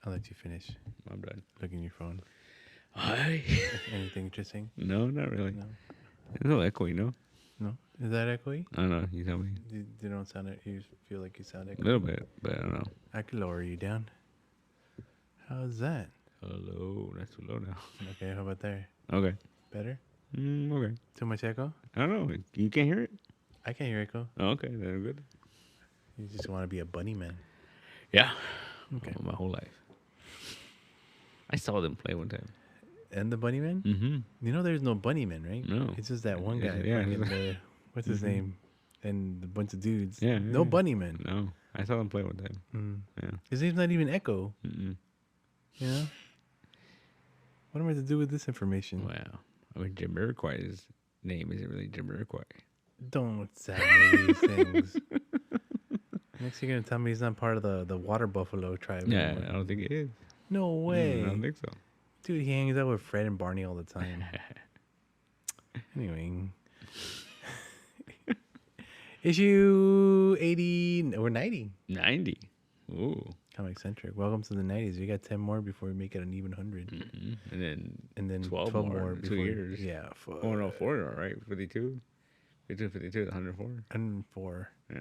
I'll let you finish. I'm done. Looking at your phone. Hi. Anything interesting? No, not really. No. There's no echo, you know? No. Is that echoey? I don't know. You tell me. You don't sound it. You feel like you sound A echoey. little bit, but I don't know. I could lower you down. How's that? Hello. That's too low now. Okay. How about there? Okay. Better? Okay. Too much echo? I don't know. You can't hear it? I can't hear echo. Oh, okay. Then good. You just want to be a bunny man. Yeah. Okay. My whole life. I saw them play one time. And the bunny man? Mm-hmm. You know there's no bunny man, right? No. It's just that one guy. Yeah. What's his name? And a bunch of dudes. Yeah. No bunny man. No. I saw them play one time. Yeah. His name's not even Echo. Mm-mm. You know? What am I to do with this information? Wow. I mean, Jamiroquai's name isn't really Jamiroquai. Don't say these things. Next you're going to tell me he's not part of the water buffalo tribe Yeah, anymore. I don't think it is. No way. I don't think so. Dude, he hangs out with Fred and Barney all the time. Anyway. Issue 80 or 90. 90. Ooh. ComiCentric. Welcome to the 90s. We got 10 more before we make it an even 100. Mm-hmm. And then 12 more in 2 before, years. Yeah. Fuck. Oh, no, 4, all right. 52. 52, 104. 104. Yeah.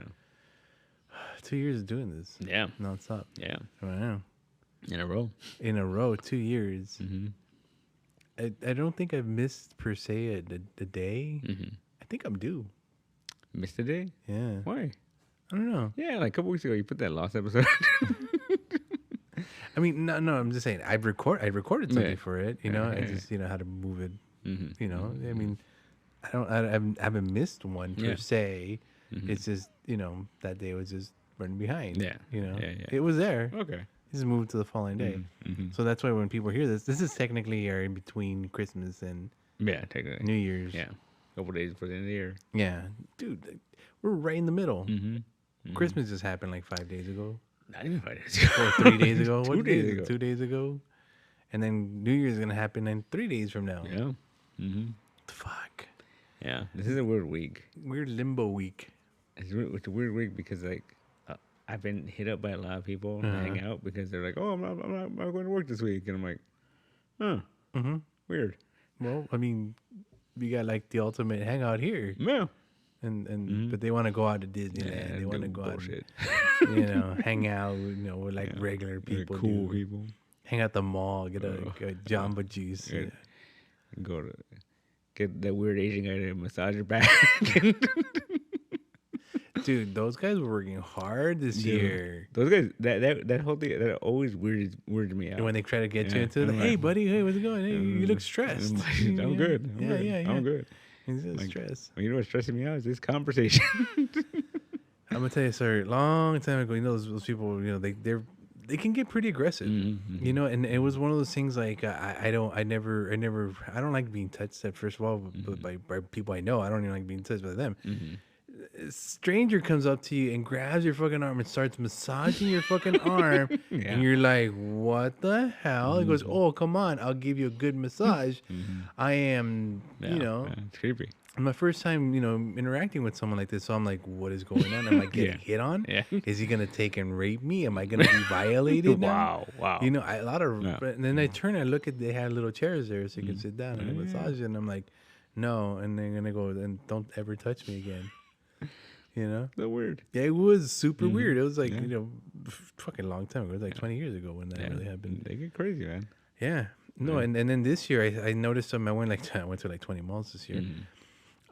2 years of doing this. Yeah. Non-stop. Yeah. Wow. In a row. In a row, 2 years. Mm-hmm. I don't think I've missed, per se, a day. Mm-hmm. I think I'm due. Missed a day? Yeah. Why? I don't know. Yeah, like a couple weeks ago, you put that lost episode. I mean, no, I'm just saying, I recorded something Yeah. for it, you know. I just, how to move it, Mm-hmm. you know. I mean, I haven't missed one per Yeah. se. Mm-hmm. It's just, that day was just running behind. Yeah. You know, Yeah. it was there. Okay. Just moved to the following day. Mm-hmm. So that's why when people hear this is technically in between Christmas and Yeah, technically. New Year's. Yeah. A couple days before the end of the year. Yeah, dude, we're right in the middle. Mm-hmm. Christmas just happened like 5 days ago, Not even 5 days ago. or 3 days ago. 2 What days day is it? ago. 2 days ago, and then New Year's is gonna happen in 3 days from now. Yeah. Mm-hmm. Fuck. Yeah. This is a weird week. Weird limbo week. It's a weird week because, like, I've been hit up by a lot of people to hang out because they're like, oh, I'm not going to work this week. And I'm like, huh. Mm-hmm. Weird. Well, I mean, we got like the ultimate hangout here, Yeah. and but they want to go out to Disneyland. Yeah, They want to do go bullshit. out, hang out, with like regular people. Cool do. people. Hang out at the mall, get a Jamba Juice. Yeah. Go to get that weird Asian guy to massage your back. Dude, those guys were working hard this year. Those guys, that whole thing, that always weirded me out. And when they try to get you Yeah, into it, I'm hey, like- buddy, hey, what's going on? Hey, you look stressed. I'm good. I'm good. He's just Like, stressed. Well, you know what's stressing me out is this conversation. I'm gonna tell you, sir. Long time ago, those people, they can get pretty aggressive, Mm-hmm. And it was one of those things like I don't like being touched. First of all, by people I know, I don't even like being touched by them. Mm-hmm. A stranger comes up to you and grabs your fucking arm and starts massaging your fucking arm, Yeah. and you're like, "What the hell?" He goes, "Oh, come on, I'll give you a good massage." I am, Yeah, it's creepy. my first time, interacting with someone like this, so I'm like, "What is going on? Am I getting hit on? Yeah. Is he gonna take and rape me? Am I gonna be violated now?" Wow. A lot of, Yeah. and then I turn and look at, they had little chairs there so you can sit down and Yeah. massage it, and I'm like, "No," and they're gonna go, "And don't ever touch me again." So weird. Yeah, it was super weird. It was like, Yeah. fucking long time ago. It was like 20 years ago when that really happened. They get crazy, man. Yeah. No, and then this year I noticed them. I went to like 20 malls this year.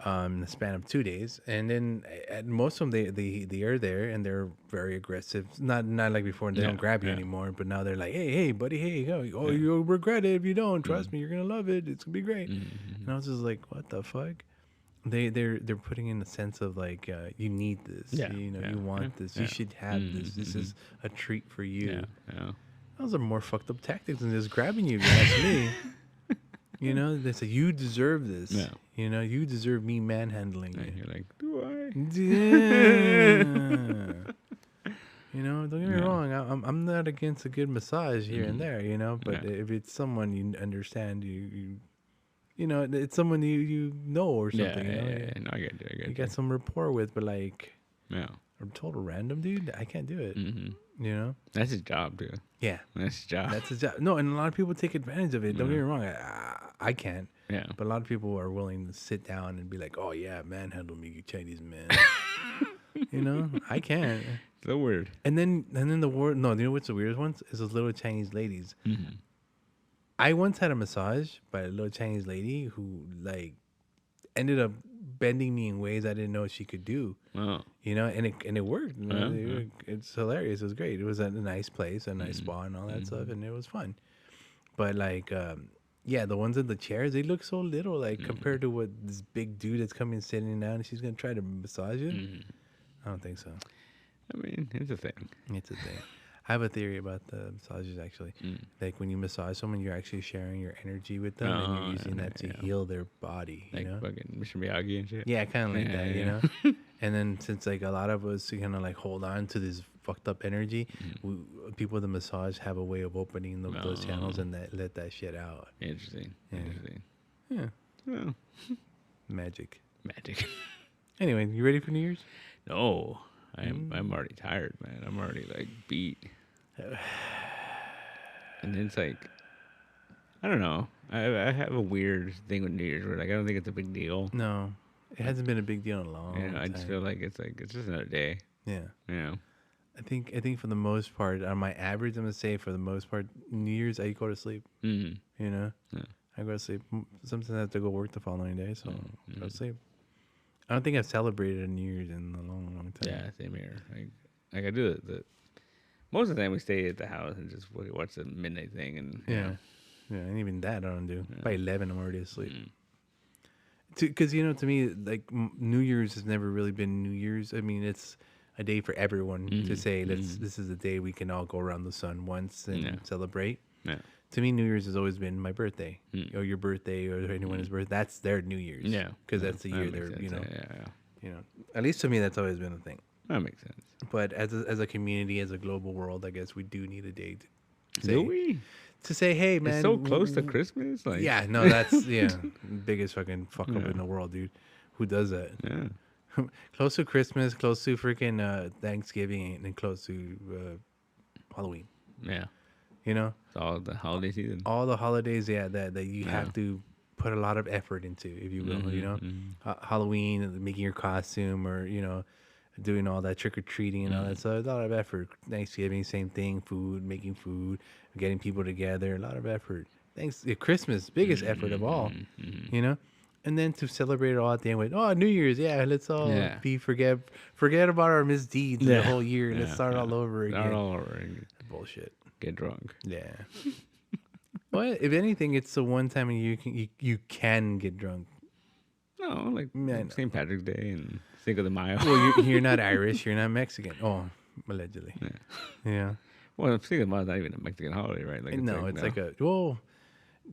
In the span of 2 days, and then at most of them they are there and they're very aggressive. Not like before. They don't grab you anymore, but now they're like, hey buddy, hey, go. Oh, you'll regret it if you don't. Trust me, you're gonna love it. It's gonna be great. And I was just like, what the fuck? They're putting in a sense of like, you need this. Yeah, You want this. yeah. You should have this. This is a treat for you. Yeah. Those are more fucked up tactics than just grabbing you. If you ask me. They say you deserve this. Yeah. You deserve me manhandling And you. you're like, do I? Yeah. Don't get me wrong. I'm not against a good massage here and there. But Yeah. if it's someone you understand, it's someone you know or something. Yeah. No, I get it. You got some rapport with, but like Yeah. total random, dude, I can't do it. You know? That's his job, dude. Yeah. That's his job. That's his job. No, and a lot of people take advantage of it. Don't get me wrong. I can't. Yeah. But a lot of people are willing to sit down and be like, oh, yeah, manhandle me, you Chinese man. You know? I can't. So weird. And then the word, no, you know what's the weirdest one? Is those little Chinese ladies. I once had a massage by a little Chinese lady who, like, ended up bending me in ways I didn't know she could do. Oh. You know, and it worked. You know? It's hilarious. It was great. It was a nice place, a nice spa, and all that stuff, and it was fun. But like, yeah, the ones in the chairs, they look so little, like compared to what this big dude that's coming sitting down, and she's gonna try to massage it. I don't think so. I mean, it's a thing. It's a thing. I have a theory about the massages actually. Like when you massage someone, you're actually sharing your energy with them, and you're using that to heal their body. Like you know? fucking Mr. Miyagi and shit. Yeah, kind of like that, you know. And then since like a lot of us kind of like hold on to this fucked up energy, people with the massage have a way of opening those channels and let that shit out. Interesting. Yeah. Interesting. Yeah, Well, magic. magic. Anyway, you ready for New Year's? No, I'm already tired, man. I'm already like beat. And it's like, I don't know. I have a weird thing with New Year's where like I don't think it's a big deal. No, it hasn't been a big deal in a long time. I just feel like it's just another day. Yeah. You know. I think for the most part, on my average, I'm gonna say for the most part, New Year's I go to sleep. You know, I go to sleep. Sometimes I have to go work the following day, so I go to sleep. I don't think I've celebrated a New Year's in a long, long time. Yeah, same here. Like I do the most of the time we stay at the house and just watch the midnight thing and yeah, and even that I don't do. By 11, I'm already asleep. Because you know, to me, like New Year's has never really been New Year's. I mean, it's a day for everyone to say this is a day we can all go around the sun once and celebrate. Yeah. To me, New Year's has always been my birthday, or your birthday, or anyone's birthday. That's their New Year's. Yeah, because that's the year they're you know, At least to me, that's always been a thing. That makes sense. But as a community, as a global world, I guess we do need a day to say, do we? To say, hey man, it's so close to Christmas. Like, yeah, no, that's biggest fucking fuck up in the world, dude. Who does that? Yeah. Close to Christmas, close to freaking Thanksgiving, and close to Halloween. Yeah. You know? It's all the holiday season. All the holidays, that you have to put a lot of effort into, if you will, you know? Halloween, making your costume, or, you know, doing all that trick-or-treating and all that stuff. A lot of effort. Thanksgiving, same thing. Food, making food, getting people together. A lot of effort. Christmas, biggest effort of all, you know? And then to celebrate it all at the end with, New Year's, let's all forget about our misdeeds the whole year and let's start all over again. Start all over again. Bullshit. Get drunk. Yeah. Well, if anything, it's the one time you can get drunk. No, like St. Patrick's Day and Cinco de Mayo. Well, you're not Irish, you're not Mexican. Oh, allegedly. Yeah. Well, Cinco de Mayo is not even a Mexican holiday, right? Like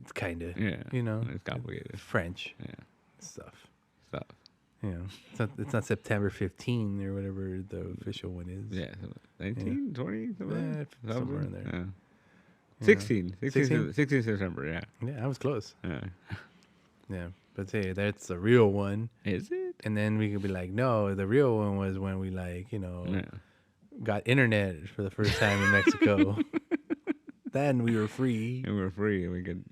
it's kind of. Yeah. You know, it's complicated. French. Yeah. Stuff. Yeah. It's not September 15 or whatever the official one is. Yeah. 19, 20, somewhere in there. Yeah. 16 September, yeah. Yeah, I was close. Yeah. Yeah. But hey, that's the real one. Is it? And then we could be like, no, the real one was when we got internet for the first time in Mexico. Then we were free. And we were free and we could,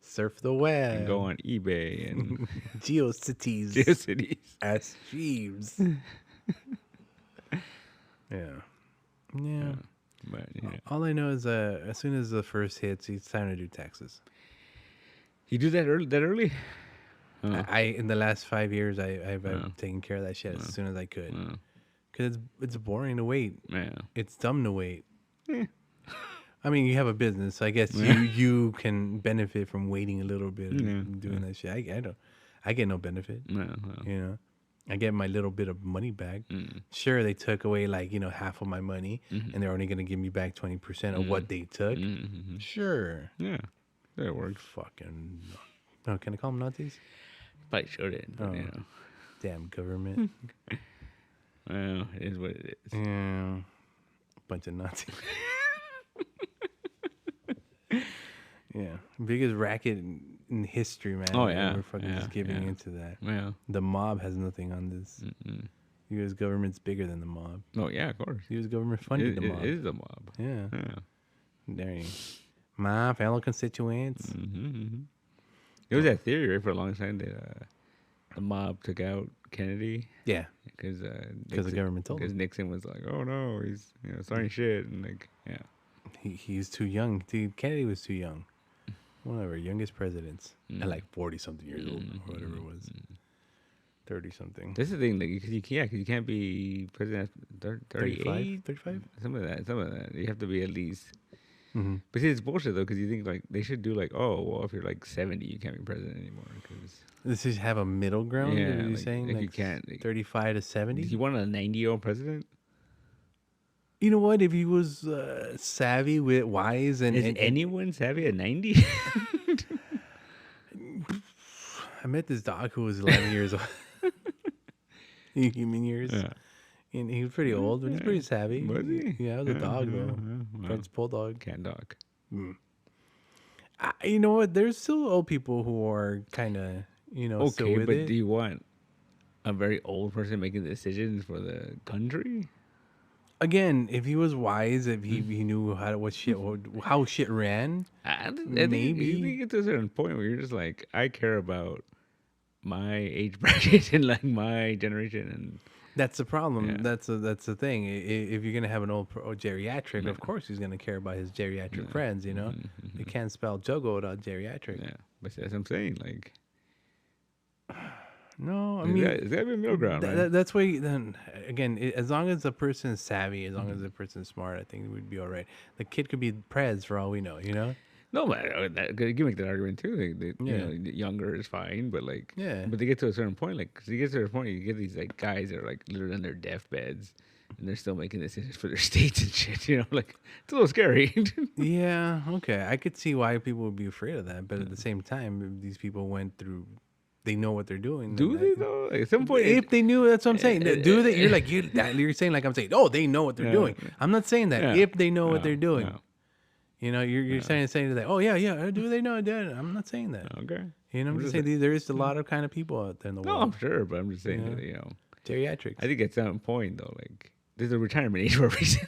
surf the web. And go on eBay and GeoCities. GeoCities. As Jeeves. Yeah. But, all I know is as soon as the first hits, it's time to do taxes. You do that early? In the last 5 years, I've taken care of that shit as soon as I could. Because it's boring to wait. Yeah. It's dumb to wait. I mean, you have a business, so I guess you can benefit from waiting a little bit and doing that shit. I get no benefit. You know, I get my little bit of money back. Sure, they took away half of my money, and they're only gonna give me back 20% of what they took. Sure. Yeah, that works. Fucking. Oh, can I call them Nazis? Probably shouldn't. But, damn government. Well, it is what it is. Yeah, bunch of Nazis. Yeah, biggest racket in history, man. Oh yeah, we're fucking just giving into that. Yeah, the mob has nothing on this. The U.S. government's bigger than the mob. Oh yeah, of course. The U.S. government funded the mob. It is the mob. Yeah. Yeah. There you go. My fellow constituents. It was that theory, right, for a long time that the mob took out Kennedy. Yeah. Because the government told him. Because Nixon was like, oh no, he's starting shit, and like, yeah. He's too young. Dude, Kennedy was too young. One of our youngest presidents. At like 40-something years old, or whatever it was. 30-something. This is the thing, like, cause you can't be president at 38? 35? Some of that. You have to be at least. Mm-hmm. But see, it's bullshit though, because you think like they should do like, oh, well, if you're like 70, you can't be president anymore. Cause This is have a middle ground. Yeah, Are you like- saying like you can't, like- 35 to 70? you want a 90-year-old president? You know what? If he was savvy, wise, and Is anyone savvy at 90? I met this dog who was 11 years old. Human years. Yeah. And he was pretty old, but he's pretty savvy. Was he? Yeah, it was a dog though. Wow. French bulldog. Cat dog. You know what? There's still old people who are kind of, still Okay, with but it. do you want a very old person making decisions for the country? Again, if he was wise, if he knew how shit ran, I think Maybe. you get to a certain point where you're just like, I care about my age bracket and like my generation, and that's the problem. Yeah. That's the thing. If you're gonna have an old geriatric, of course he's gonna care about his geriatric friends. They can't spell Jogo without geriatric. yeah. But that's what I'm saying. Like, No, I there's mean gotta be a middle ground, right? that's why. Then again, as long as the person is savvy, as long as the person is smart, I think we'd be all right. The kid could be Prez for all we know. No, but you can make that argument too. Like, Yeah. younger is fine, but like, Yeah. But they get to a certain point, like, cause you get to a point, you get these like guys that are like literally on their deathbeds, and they're still making decisions for their states and shit. Like, it's a little scary. Yeah, okay. I could see why people would be afraid of that, but at the same time, if these people went through, they know what they're doing. Do they though? Like, at some point, If they knew, that's what I'm saying. Do they? You're saying like I'm saying. Oh, they know what they're doing. I'm not saying that. Yeah. If they know what they're doing, no. You're saying that. Oh yeah. Do they know that? I'm not saying that. Okay. I'm just saying there is a lot of kind of people out there in the No, world. I'm sure, but I'm just saying that Geriatrics. I think at some point though, like, there's a retirement age for a reason.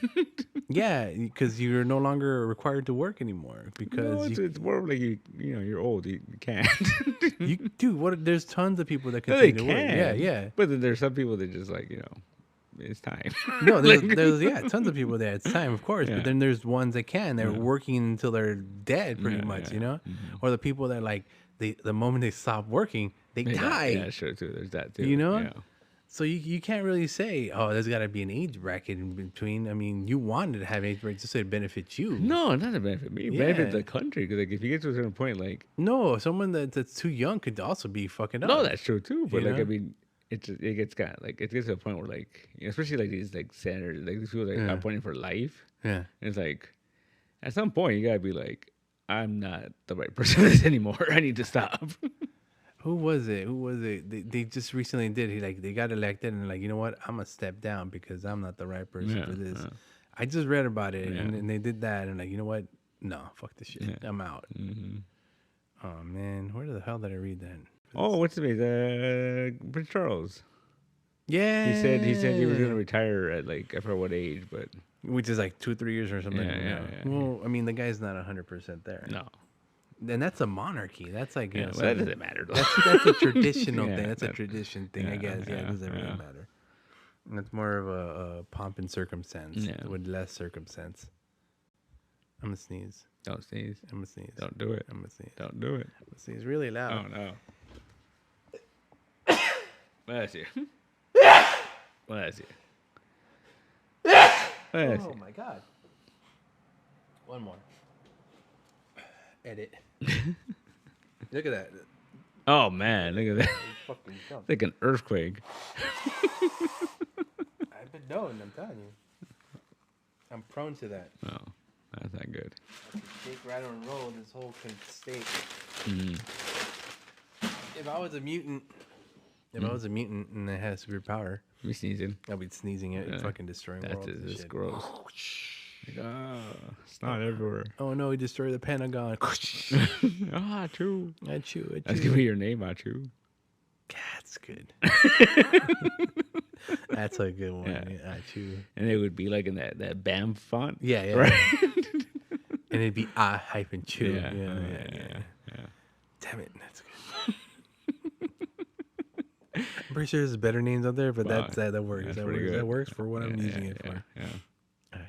Yeah, because you're no longer required to work anymore. Because No, it's more of like you're old, you can't. there's tons of people that No, they continue to work. can. Yeah. But then there's some people that just like it's time. No, there's tons of people there. It's time, of course. Yeah. But then there's ones that can. They're working until they're dead, pretty Yeah, much. yeah. Or the people that like the moment they stop working, they die. Yeah, sure too. There's that too. Yeah. So you can't really say, oh, there's got to be an age bracket in between. I mean, you wanted to have age brackets just so it benefits you. No, not to benefit me. Benefit the country. Because like if you get to a certain point, like No, someone that's too young could also be fucking up. no, that's true too. But You like know? I mean, it gets kind of like it gets to a point where like especially like these like senators, like these people that are appointed for life. Yeah. And it's like at some point you gotta be like, I'm not the right person for this anymore. I need to stop. Who was it? They just recently did. They got elected and like, you know what? I'm gonna step down because I'm not the right person for this. I just read about it and they did that and like, you know what? No, fuck this shit. I'm out. Oh man, where the hell did I read that? Oh, what's the name? Prince Charles. Yeah, He said he was gonna retire at like I forgot what age, but which is like 2-3 years or something. Yeah. Well, I mean, the guy's not 100% there. no. And that's a monarchy. That's like Yeah, well, that doesn't matter though. that's a traditional Yeah, thing. That's a that- tradition thing, I guess. Yeah, it doesn't really matter. And it's more of a pomp and circumstance with less circumstance. I'm gonna sneeze. Don't sneeze. I'm gonna sneeze. Don't do it. I'm gonna sneeze. Don't do it. I'm gonna sneeze really loud. Oh no. Bless you. Bless you. Bless Oh you. my god. One more. Edit. Look at that. Oh man, look at that. Fucking jump. It's like an earthquake. I've been knowing, I'm telling you. I'm prone to that. Oh, that's not good. Shake, rattle, and roll this whole state. Mm-hmm. If I was a mutant, and I had a superpower, Me sneezing. I'd be sneezing it and fucking destroying That's worlds and just shit. gross. Like, it's not everywhere. Oh no, he destroyed the Pentagon. True. Achoo, That's achoo. gonna be your name, Achu. That's good. That's a good one. Yeah. Yeah, true. And it would be like in that BAM font. Yeah, yeah. Right? And it'd be -chew. Yeah. Yeah. Yeah. Damn it, that's good. I'm pretty sure there's better names out there, but Wow, that works. that's That pretty works. good. That works for what I'm using it Yeah. for. Yeah.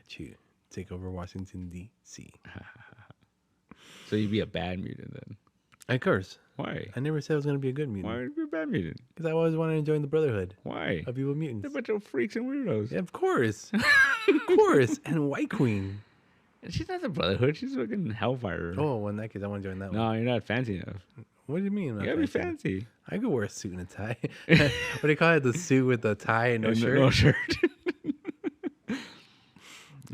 Chew. Take over Washington D.C. So you'd be a bad mutant then. Of course. Why? I never said I was gonna be a good Why mutant. would you be a bad mutant? Because I always wanted to join the Brotherhood Why? of evil They're mutants. a bunch of freaks and weirdos. Yeah, of course. Of course. And White Queen. And she's not the Brotherhood. She's fucking Hellfire. Oh, well, in that case, I want to join that one. No, you're not fancy enough. What do you mean? You gotta be fancy. I could wear a suit and a tie. What do you call it? The suit with the tie and no shirt? No shirt.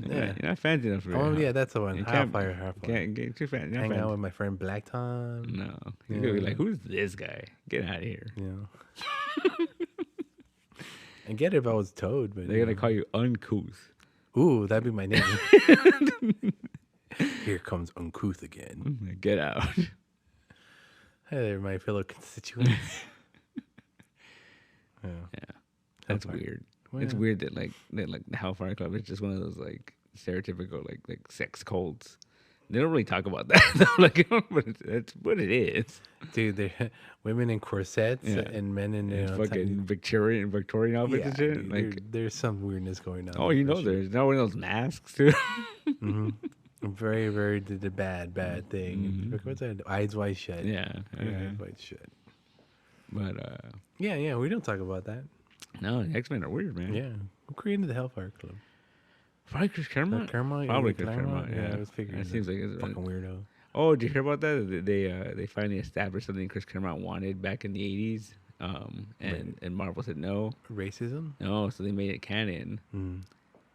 Yeah. You're not fancy enough for Oh, it. yeah, that's the one. You Hellfire. Can't get too fancy. Hang out with my friend Black Tom. No. You're gonna be like, who's this guy? Get out of here. Yeah. I get it if I was Toad, but They're gonna call you uncouth. Ooh, that'd be my name. Here comes Uncouth again. Get out. Hey there, my fellow constituents. Yeah. That's Hellfire. weird. Well, It's yeah. weird that the Hellfire Club is just one of those like stereotypical like sex cults. They don't really talk about that though, like, but it's what it is. Dude, they're women in corsets and men in Fucking Victorian outfits and shit. Like, there's some weirdness going on. oh, you for know, sure. there's not one of those masks too. Very, very the bad thing. What's that? Eyes wide shut. Yeah. Eyes wide shut. But Yeah, we don't talk about that. no, X-Men are weird, man. Yeah, who created the Hellfire Club? Probably Chris Claremont. Claremont? Probably Yeah, Chris Claremont. Yeah, I was figuring. It seems like it's fucking weirdo. Oh, did you hear about that? They finally established something Chris Claremont wanted back in the 80s. And Marvel said no. Racism? No, so they made it canon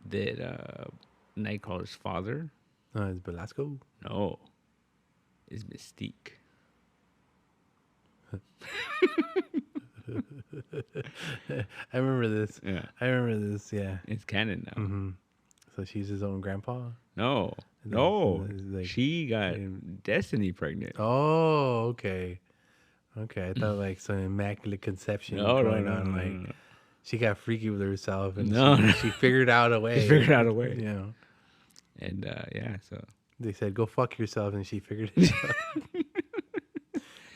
that Nightcrawler's father, Is Belasco? no, is Mystique. I remember this. Yeah. I remember this. Yeah. It's canon now. Mm-hmm. So she's his own grandpa. No. Like- She got Destiny pregnant. Oh, okay. Okay, I thought like some immaculate conception going on. Like she got freaky with herself, and she figured out a way. She figured out a way. You know. And yeah, so They said, "Go fuck yourself," and she figured it out.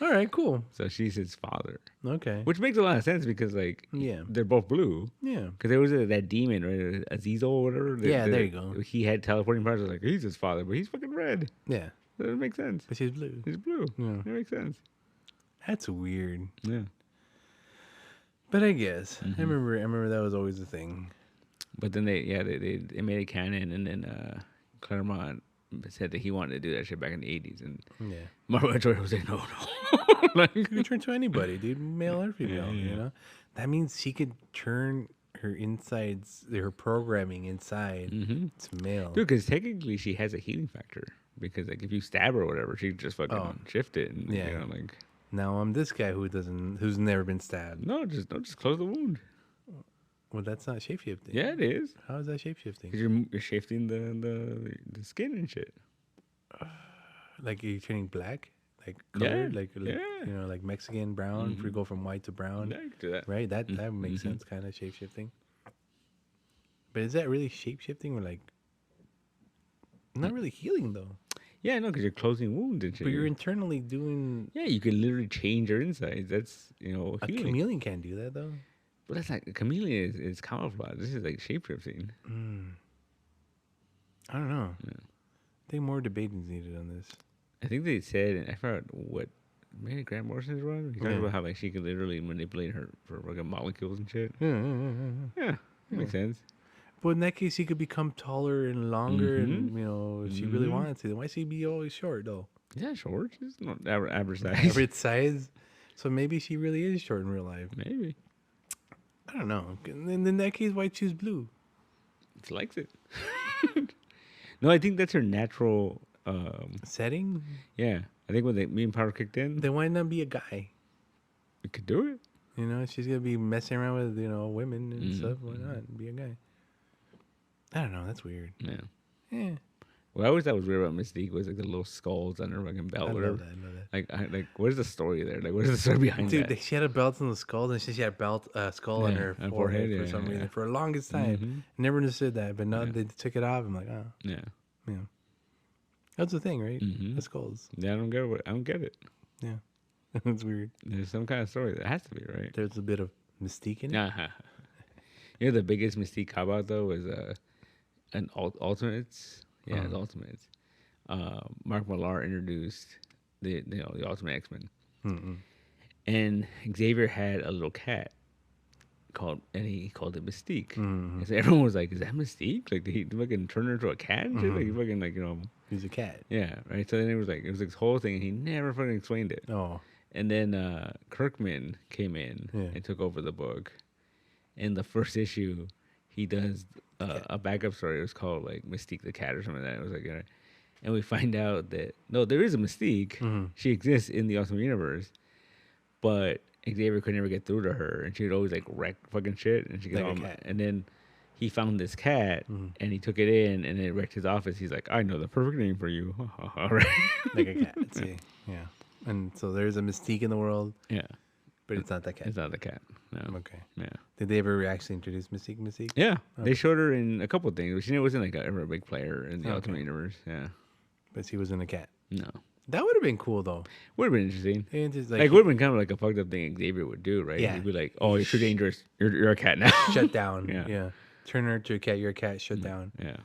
All right, cool. so she's his father, Okay. which makes a lot of sense because like Yeah. they're both blue. Yeah. Because there was that demon, right? Azizel or whatever. Yeah, there you go. He had teleporting powers. I was like, he's his father, but he's fucking red. Yeah. That doesn't make sense. But she's blue. He's blue. Yeah. That makes sense. That's weird. Yeah. But I guess I remember that was always a thing. But then they made it canon, and then Claremont said that he wanted to do that shit back in the 80s, and Yeah. Marvel Jordan was like, no. Like, You can turn to anybody, dude, male or female. Yeah. You know, that means she could turn her insides, her programming inside to male. dude, because technically she has a healing factor. Because like if you stab her or whatever, she just fucking shift it, and Yeah. you know, like Now I'm this guy who's never been stabbed. no, just close the wound. Well, that's not shapeshifting. Yeah, it is. How is that shapeshifting? Because you're shifting the skin and shit. Like you're turning black, like colored, Yeah, like yeah. you know, like Mexican brown. If we go from white to brown, Yeah, you can do that. right? That makes sense, kind of shapeshifting. But is that really shapeshifting or like not really healing though? Yeah, no, because you're closing wounds and shit. But you're internally doing. Yeah, you can literally change your insides. That's A healing. chameleon can't do that though. But that's like a chameleon is camouflage. This is like shapeshifting. I don't know. I think more debating is needed on this. I think they said, and I forgot what. Maybe Grant Morrison's one. He talked about how like she could literally manipulate her for like molecules and shit. Yeah, makes sense. But in that case, he could become taller and longer, and you know, if she really wanted to, then why she be always short though? Yeah, short. She's not average size. Average size. So maybe she really is short in real life. Maybe. I don't know. And in that case, why choose blue? She likes it. No, I think that's her natural. Setting? Yeah, I think when the immune power kicked in, Then why not be a guy? we could do it. You know, she's gonna be messing around with women and stuff. Why not be a guy? I don't know. That's weird. Yeah. Yeah. What I always thought was weird about Mystique was like the little skulls on her fucking belt. I Whatever. love that. I love that. Like, what is the story there? Like, what is the story behind Dude, that? she had a belt on the skull, and she had a skull on her forehead for some reason for the longest time. Mm-hmm. Never understood that, but now they took it off. I'm like, oh, Yeah. That's the thing, right? Mm-hmm. The skulls. Yeah, I don't get it. Yeah, it's weird. There's some kind of story. That has to be, right? There's a bit of mystique in it. Uh-huh. You know, the biggest Mystique cop out though was an Ultimates. Yeah, it's Ultimates. Mark Millar introduced the Ultimate X-Men. Mm-mm. And Xavier had a little cat he called it Mystique. Mm-hmm. And so everyone was like, "Is that Mystique? Like, did he fucking turn her into a cat and shit? Like, he fucking like He's a cat. yeah, right." So then it was this whole thing, and he never fucking explained it. Oh, And then Kirkman came in and took over the book. In the first issue, he does a backup story. It was called like Mystique the Cat or something like that. It was like, and we find out that no, there is a Mystique. Mm-hmm. She exists in the Ultimate Universe, but Xavier could never get through to her, and she would always like wreck fucking shit, and she could Like a cat. and then he found this cat, and he took it in, and it wrecked his office. He's like, I know the perfect name for you, right? like a cat. See, yeah. And so there's a mystique in the world, Yeah, but it's not that cat. it's not the cat. No. Okay. Yeah. Did they ever actually introduce Mystique? Mystique? Yeah, they showed her in a couple of things, but she wasn't like ever a big player in the Ultimate Universe. Yeah, But she wasn't a cat. no, That would have been cool though. would have been interesting. And just Like, would have been kind of like a fucked up thing Xavier would do, right? Yeah. He'd be like, "Oh, you're too dangerous. You're a cat now." shut down. Yeah. Yeah. Turn her into a cat. You're a cat. Shut down. Yeah,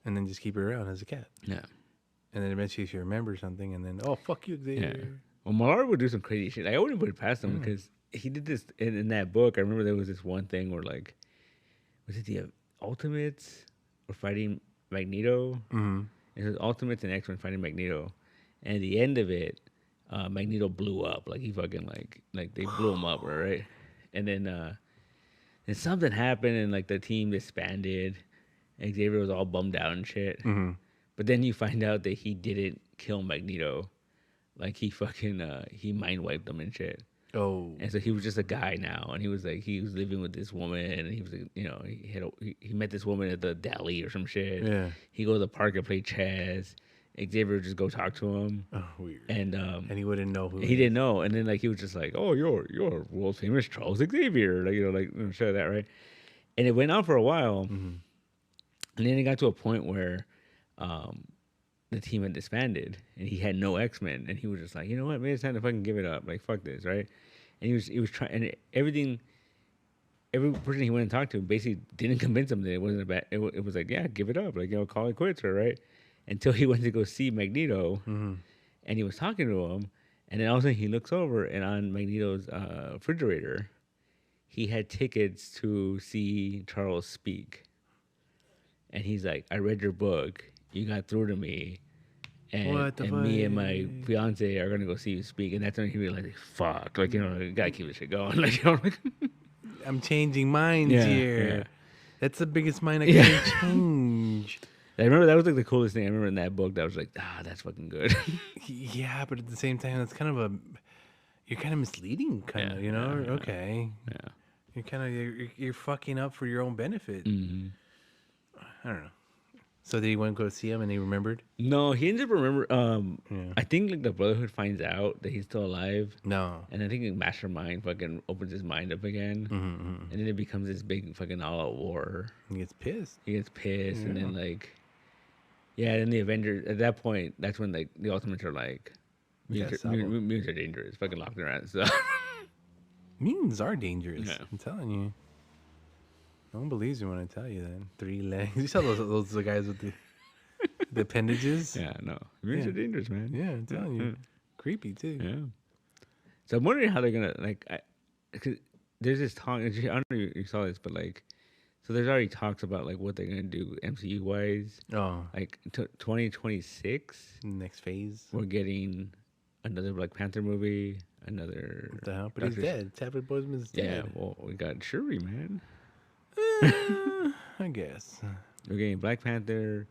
And then just keep her around as a cat. yeah, And then eventually she remembers something, and then fuck you, Xavier. yeah. Well, Millar would do some crazy shit. Like, I wouldn't put it past him because he did this in that book. I remember there was this one thing where like, was it the Ultimates were fighting Magneto? Mm-hmm. It was Ultimates and X-Men fighting Magneto, and at the end of it, Magneto blew up. Like he fucking like they blew him up, right? And then something happened, and like the team disbanded. And Xavier was all bummed out and shit. Mm-hmm. But then you find out that he didn't kill Magneto. Like he fucking he mind wiped them and shit. Oh. And so he was just a guy now, and he was living with this woman, and he was he met this woman at the deli or some shit. Yeah. He go to the park and play chess. Xavier would just go talk to him, Oh, weird. and he wouldn't know who. he didn't know. And then like he was just like, "Oh, you're world famous Charles Xavier," like shit like that, right? And it went on for a while, and then it got to a point where the team had disbanded, and he had no X-Men, and he was just like, you know what, maybe it's time to fucking give it up. Like, fuck this, right? And he was trying, and every person he went and talked to basically didn't convince him that it wasn't a bad. It was like, yeah, give it up, like call it quits, right? Until he went to go see Magneto, and he was talking to him, and then all of a sudden he looks over, and on Magneto's refrigerator, he had tickets to see Charles speak, and he's like, I read your book. You got through to me, and me and my fiance are gonna go see you speak. And that's when he realized, like, fuck, like you gotta keep this shit going. Like, I'm changing minds here. Yeah. That's the biggest mind I can change. I remember that was like the coolest thing. I remember in that book that was like, that's fucking good. Yeah, but at the same time, that's kind of you're kind of misleading, kind of, Yeah. Okay. Yeah. You're kind of you're fucking up for your own benefit. Mm-hmm. I don't know. So did he want to go see him and he remembered? No, he ends up I think like the Brotherhood finds out that he's still alive. No. And I think like, Mastermind fucking opens his mind up again. Mm-hmm. And then it becomes this big fucking all-out war. He gets pissed. And then like, then the Avengers, at that point, that's when like the Ultimates are like, mutants are dangerous, fucking locking around and stuff. Mutants are dangerous. Yeah. I'm telling you. No one believes you when I tell you that. 3 legs. You saw those guys with the appendages? Yeah, no. Mutants are dangerous, man. Yeah, I'm telling you. Creepy, too. Yeah. So I'm wondering how they're going to, cause there's this talk, I don't know if you saw this, but like, so there's already talks about like what they're going to do MCU-wise. Oh. Like 2026. Next phase. We're getting another Black Panther movie, another... What the hell? But he's dead. Chadwick Boseman's dead. Yeah, well, we got Shuri, man. I guess. We're getting Black Panther,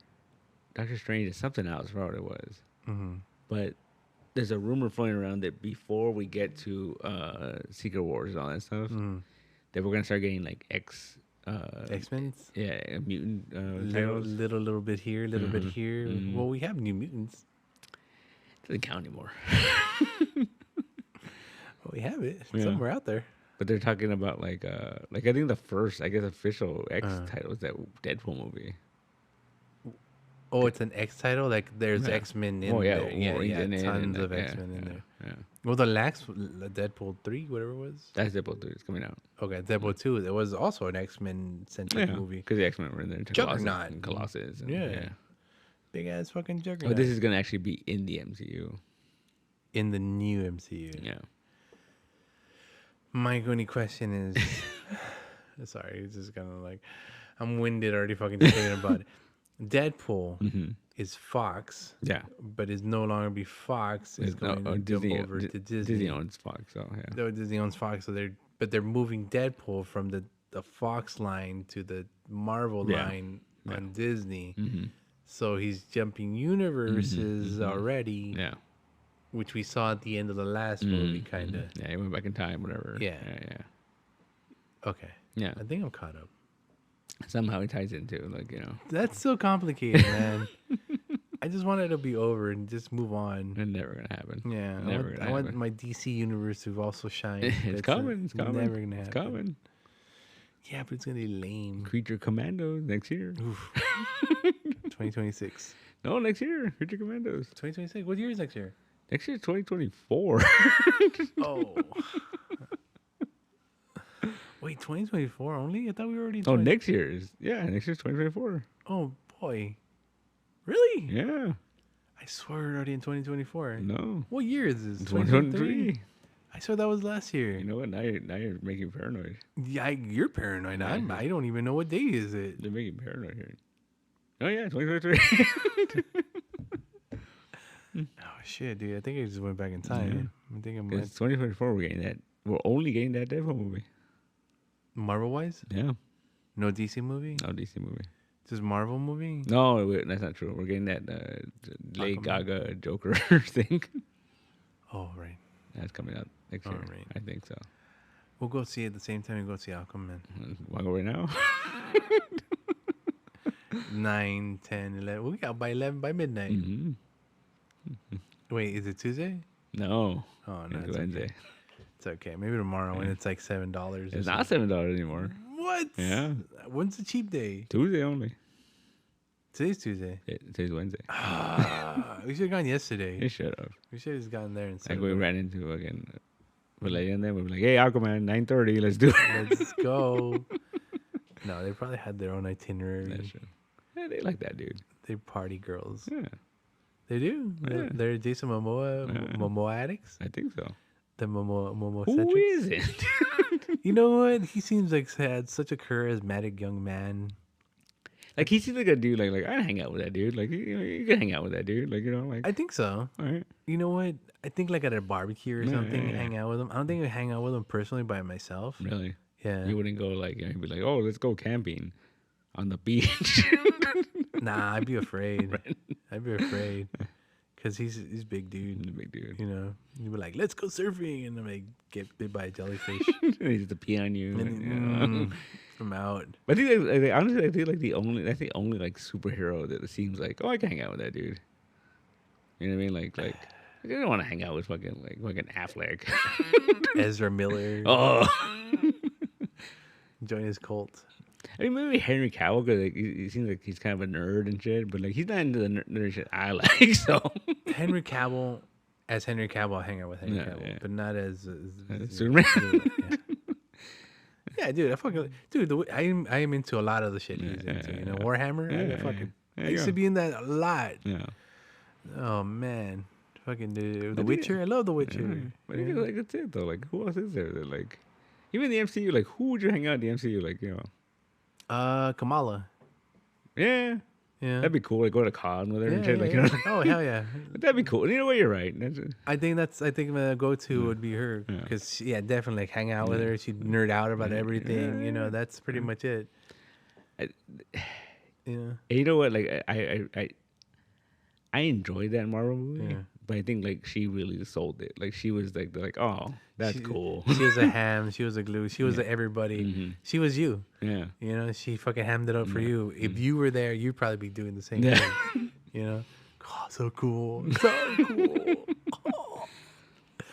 Doctor Strange, and something else. I forgot what it was. Mm-hmm. But there's a rumor floating around that before we get to Secret Wars and all that stuff, that we're gonna start getting like X-Men. yeah, mutant Little, titles. little bit here, little bit Mhm. here. Mhm. Well, we have New Mutants. Doesn't count anymore. Well, we have it Yeah. somewhere out there. But they're talking about like I think the first, I guess, official X Uh. title is that Deadpool movie. Oh, it's an X title. Like there's Yeah. X-Men in Oh yeah, there. Yeah, Wolverine's yeah, in it, and tons like, of X-Men in there. Yeah. Well, the last Deadpool 3, whatever it was. That's Deadpool 3. It's coming out. Okay, Deadpool 2. It was also an X-Men centric Yeah, movie. because the X-Men were in there. Juggernaut. And Colossus. And, Yeah. Big ass fucking Juggernaut. Oh, this is gonna actually be in the MCU. in the new MCU. Yeah. My only question is, sorry, it's just kind of like, I'm winded already fucking just thinking about it. Deadpool is Fox. Yeah. But is no longer be Fox. It's going to Disney, jump over to Disney. Disney owns Fox, so yeah. Though Disney owns Fox, so they're moving Deadpool from the Fox line to the Marvel line on Disney. So he's jumping universes already. Yeah. Which we saw at the end of the last movie, kind of. Yeah, he went back in time, whatever. Yeah. Yeah. Okay. Yeah. I think I'm caught up. Somehow it ties into, like, you know. That's so complicated, man. I just want it to be over and just move on. It's never going to happen. Yeah. Never I want my DC universe to also shine. It's coming. It's coming. Never going to happen. It's coming. Yeah, but it's going to be lame. Creature Commandos next year. 2026. No, next year. Creature Commandos. 2026. What year is next year? Next year, 2024. Oh. Wait, 2024 only? I thought we were already in Next year is, next year's 2024. Oh, boy. Really? Yeah. I swear we're already in 2024. No. What year is this? 2023. I swear that was last year. You know what? Now you're making me paranoid. Yeah, you're paranoid. I don't even know what day is it. You're making me paranoid here. Oh, yeah, 2023. Oh, shit, dude. I think I just went back in time. I think I'm It's 2024. We're only getting that Deadpool movie. Marvel-wise? Yeah. No DC movie? No DC movie. Just Marvel movie? No, that's not true. We're getting that Lady Aquaman. Gaga Joker thing. Oh, right. That's coming out next year. right. I think so. We'll go see it at the same time we go see Aquaman. Want to go right now? 9, 10, 11. We'll be out by 11 by midnight. Mm-hmm. Wait, is it Tuesday? No. Oh, no. It's It's Wednesday. okay. It's okay. Maybe tomorrow when it's like $7. It's not $7 anymore. What? Yeah. When's the cheap day? Tuesday only. Today's Tuesday. Today's Wednesday. We should have gone yesterday. You should have. We should have just gone there and Like said, we ran into again. We're like, and then we're like, hey, Aquaman, 9:30, let's do it. let's go. No, they probably had their own itinerary. That's true. Yeah, they like that dude. They're party girls. Yeah, They do. Yeah. They're Jason Momoa, Momoa addicts. I think so. The Momoa Who centrics. is it? You know what? He seems like had such a charismatic young man. Like he seems like a dude. Like I'd hang out with that dude. Like you can hang out with that dude. Like like. I think so. All right. You know what? I think like at a barbecue or Yeah, something, yeah. hang out with him. I don't think I'd hang out with him personally by myself. Really? Yeah. You wouldn't go like you'd be like, oh, let's go camping on the beach. Nah, I'd be afraid. Right. I'd be afraid. Because he's big dude. He's a big dude. You know, you'd be like, let's go surfing. And then like get bit by a jellyfish. He just to pee on you. And I'm out. But I think honestly, I think like that's the only like superhero that it seems like, oh, I can hang out with that dude. You know what I mean? Like I don't want to hang out with fucking Affleck. Ezra Miller. Oh. Join his cult. I mean, maybe Henry Cavill, because like, he seems like he's kind of a nerd and shit, but like he's not into the nerd shit I like. So Henry Cavill, as Henry Cavill, I'll hang out with Henry Yeah, Cavill, yeah. but not as Superman. Yeah, dude, I am into a lot of the shit he's into. You know, Warhammer. I used to be in that a lot. Yeah. Oh man, fucking The Witcher. I love The Witcher. Yeah. But yeah. Like that's it though. Like who else is there that like even the MCU? Like who would you hang out in the MCU? Like Kamala. Yeah. Yeah. That'd be cool. Like go to con with her and shit. Yeah, Like yeah. you know. Oh hell yeah. But that'd be cool. You know what? You're right. I think my go-to would be her because definitely like hang out with her. She'd nerd out about everything. You know, that's pretty much it. I, Yeah. And you know what? Like I enjoyed that Marvel movie, but I think like she really sold it. Like she was like, oh, that's cool. She was a ham. She was a glue. She was a everybody. Mm-hmm. She was you. Yeah. You know, she fucking hammed it up for you. If you were there, you'd probably be doing the same Yeah. thing. You know, oh, so cool, so cool.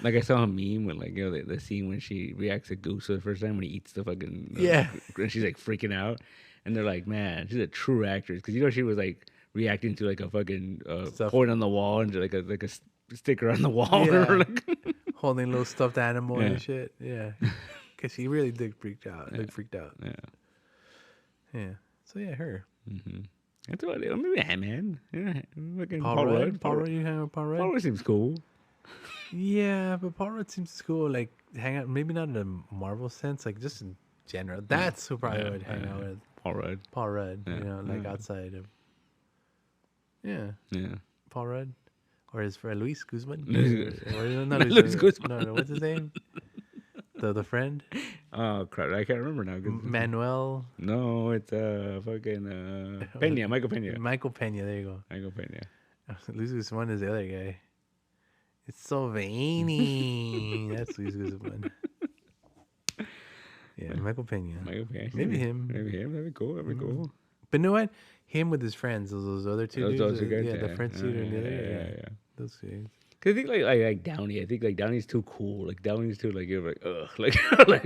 Like I saw a meme when like the scene when she reacts to Goose for the first time when he eats the fucking Yeah. and she's like freaking out, and they're like, man, she's a true actress because she was like reacting to like a fucking point on the wall and like a sticker on the wall. Yeah. Or like Holding a little stuffed animal Yeah. and shit. Yeah, because she really did freak out. Yeah. Like freaked out. yeah. Yeah. So yeah, her. Mm-hmm. That's about it. Maybe Ant-Man. Yeah, fucking Paul Rudd. Paul Rudd. You hang out with Paul Rudd? Paul Rudd seems cool. Yeah, but Paul Rudd seems cool. Like hang out, maybe not in a Marvel sense, like just in general. That's who probably would hang out with. Paul Rudd. Paul Rudd. Yeah, You know, like yeah. outside of. Yeah, Yeah. Paul Rudd, or his friend Luis Guzman. Luis Or, not Luis Guzman. No, what's his name? The friend Oh crap! I can't remember now. Manuel No, it's fucking Pena. Michael Pena. Michael Pena. There you go. Michael Pena. Luis Guzman is the other guy. It's so veiny. That's Luis Guzman. Yeah, Michael Pena. Michael Pena. Maybe him. Maybe him. That'd be cool. That'd be cool. But you know what? Him with his friends, those other two dudes. Those two guys. Yeah, the French dude and the other. Yeah. Those guys. Cause I think like Downey. I think like Downey's too cool. Like Downey's too like you're like ugh. Like like.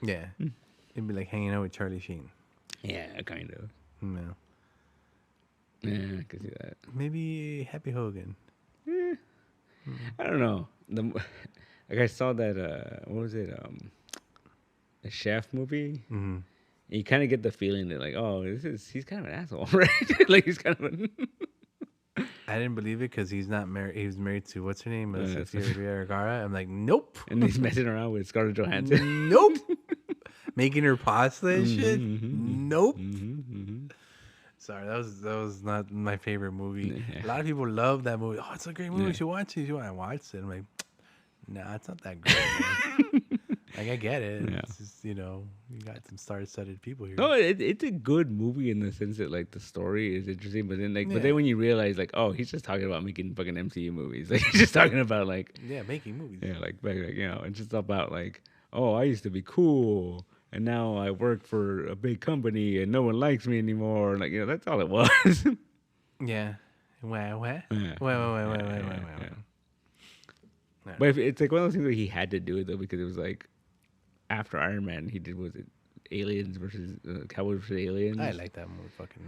Yeah. It'd be like hanging out with Charlie Sheen. Yeah, kind of. No. Yeah, I could see that. Maybe Happy Hogan. I don't know. Like I saw that what was it? The Chef movie. Mm-hmm. You kind of get the feeling that like, oh, he's kind of an asshole, right? Like he's kind of an I didn't believe it because he's not married. He was married to what's her name, Yeah, Sofia Vergara. I'm like, nope, and he's messing around with Scarlett Johansson. nope, making her pasta and shit. Nope. Sorry, that was not my favorite movie. Yeah. A lot of people love that movie. Oh, it's a great movie. Yeah. You should watch it. I watched it. I'm like, nah, it's not that great. Man. Like I get it. Yeah. It's just, you got some star-studded people here. No, it's a good movie in the sense that like the story is interesting, but then Yeah. when you realize like, oh, he's just talking about making fucking MCU movies. Like he's just talking about like Yeah, making movies. like it's just about like, oh, I used to be cool and now I work for a big company and no one likes me anymore. Like that's all it was. Yeah. What? Yeah. Wait. Yeah. But it's like one of those things where he had to do it though because it was like after Iron Man he did was it Aliens versus Cowboys versus Aliens. I like that movie fucking.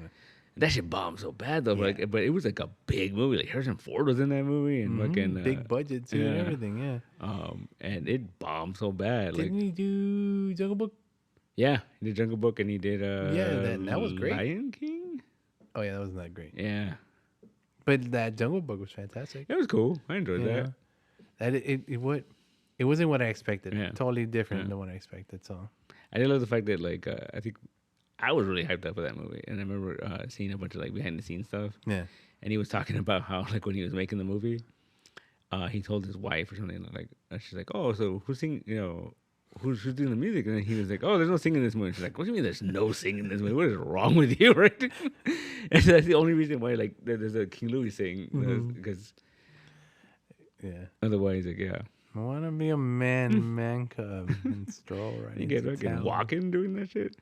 That shit bombed so bad though, Yeah. but it was like a big movie. Like Harrison Ford was in that movie and fucking big budget too and yeah. everything. Yeah. And it bombed so bad. Didn't Like he do Jungle Book? yeah, he did Jungle Book and he did that was great. Lion King. Oh yeah, that wasn't that great. Yeah, But that Jungle Book was fantastic. it was cool. I enjoyed that. That it wasn't what I expected. Yeah. Totally different Yeah. than what I expected. So I did love the fact that like I think I was really hyped up for that movie, and I remember seeing a bunch of like behind the scenes stuff. yeah, And he was talking about how like when he was making the movie, he told his wife or something like she's like, oh, so who's singing? Who's doing the music? And then he was like, oh, there's no singing in this movie. She's like, what do you mean there's no singing in this movie? What is wrong with you, right? And so that's the only reason why like there's a King Louis sing because yeah. otherwise like yeah, I want to be a man cub and stroll right you get into fucking town. walking doing that shit.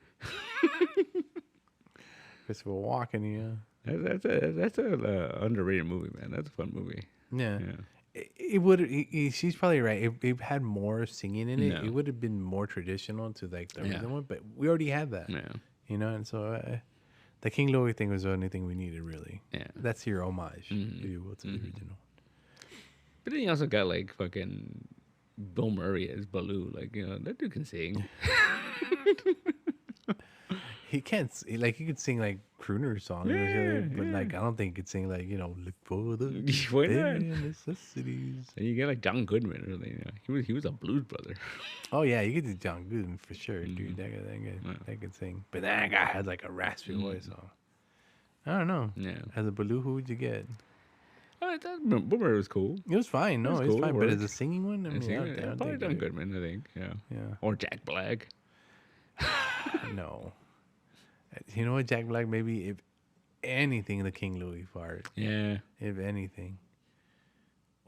Christopher Walken, yeah. That's a underrated movie, man. That's a fun movie. Yeah. Yeah. It would. She's probably right. If it had more singing in it, Yeah. it would have been more traditional to like the Yeah. original one. But we already had that, Yeah. And so the King Louis thing was the only thing we needed, really. Yeah. That's your homage, Mhm. if you will, to the original. But then you also got like fucking Bill Murray as Baloo. Like, that dude can sing. He can't he could sing like crooner songs, but like I don't think he could sing like look for the Why not? bare necessities. And you get like John Goodman or something. He was a blues brother. Oh yeah, you could do John Goodman for sure, dude. That could sing, but that guy had like a raspy voice. So I don't know. Yeah. As a Baloo, who would you get? I thought Bill Murray was cool. It was fine. No, was it was cool, fine. it But as worked. a singing one, I mean, I don't Probably think John Goodman, I think. Yeah. Yeah. Or Jack Black. No. You know what, Jack Black? Maybe if anything, the King Louis part. Yeah. If anything,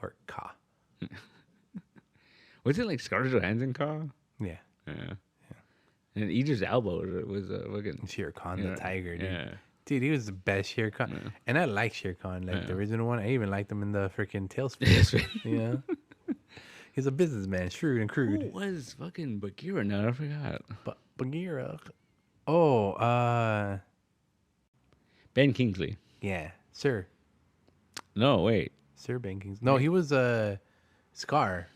or Ka. Was it like Scarlett Johansson car? Yeah. Yeah. And Idris Elba was a fucking Shere Khan, the tiger, dude. Yeah. Dude, he was the best Shere Khan. Yeah. And I like Shere Khan, like the original one. I even liked him in the freaking Tailspin. That's right. You know? He's a businessman, shrewd and crude. Who was fucking Bagheera now? I forgot. But Bagheera. Oh, Ben Kingsley. yeah. Sir. No, wait. Sir Ben Kingsley. No, he was Scar.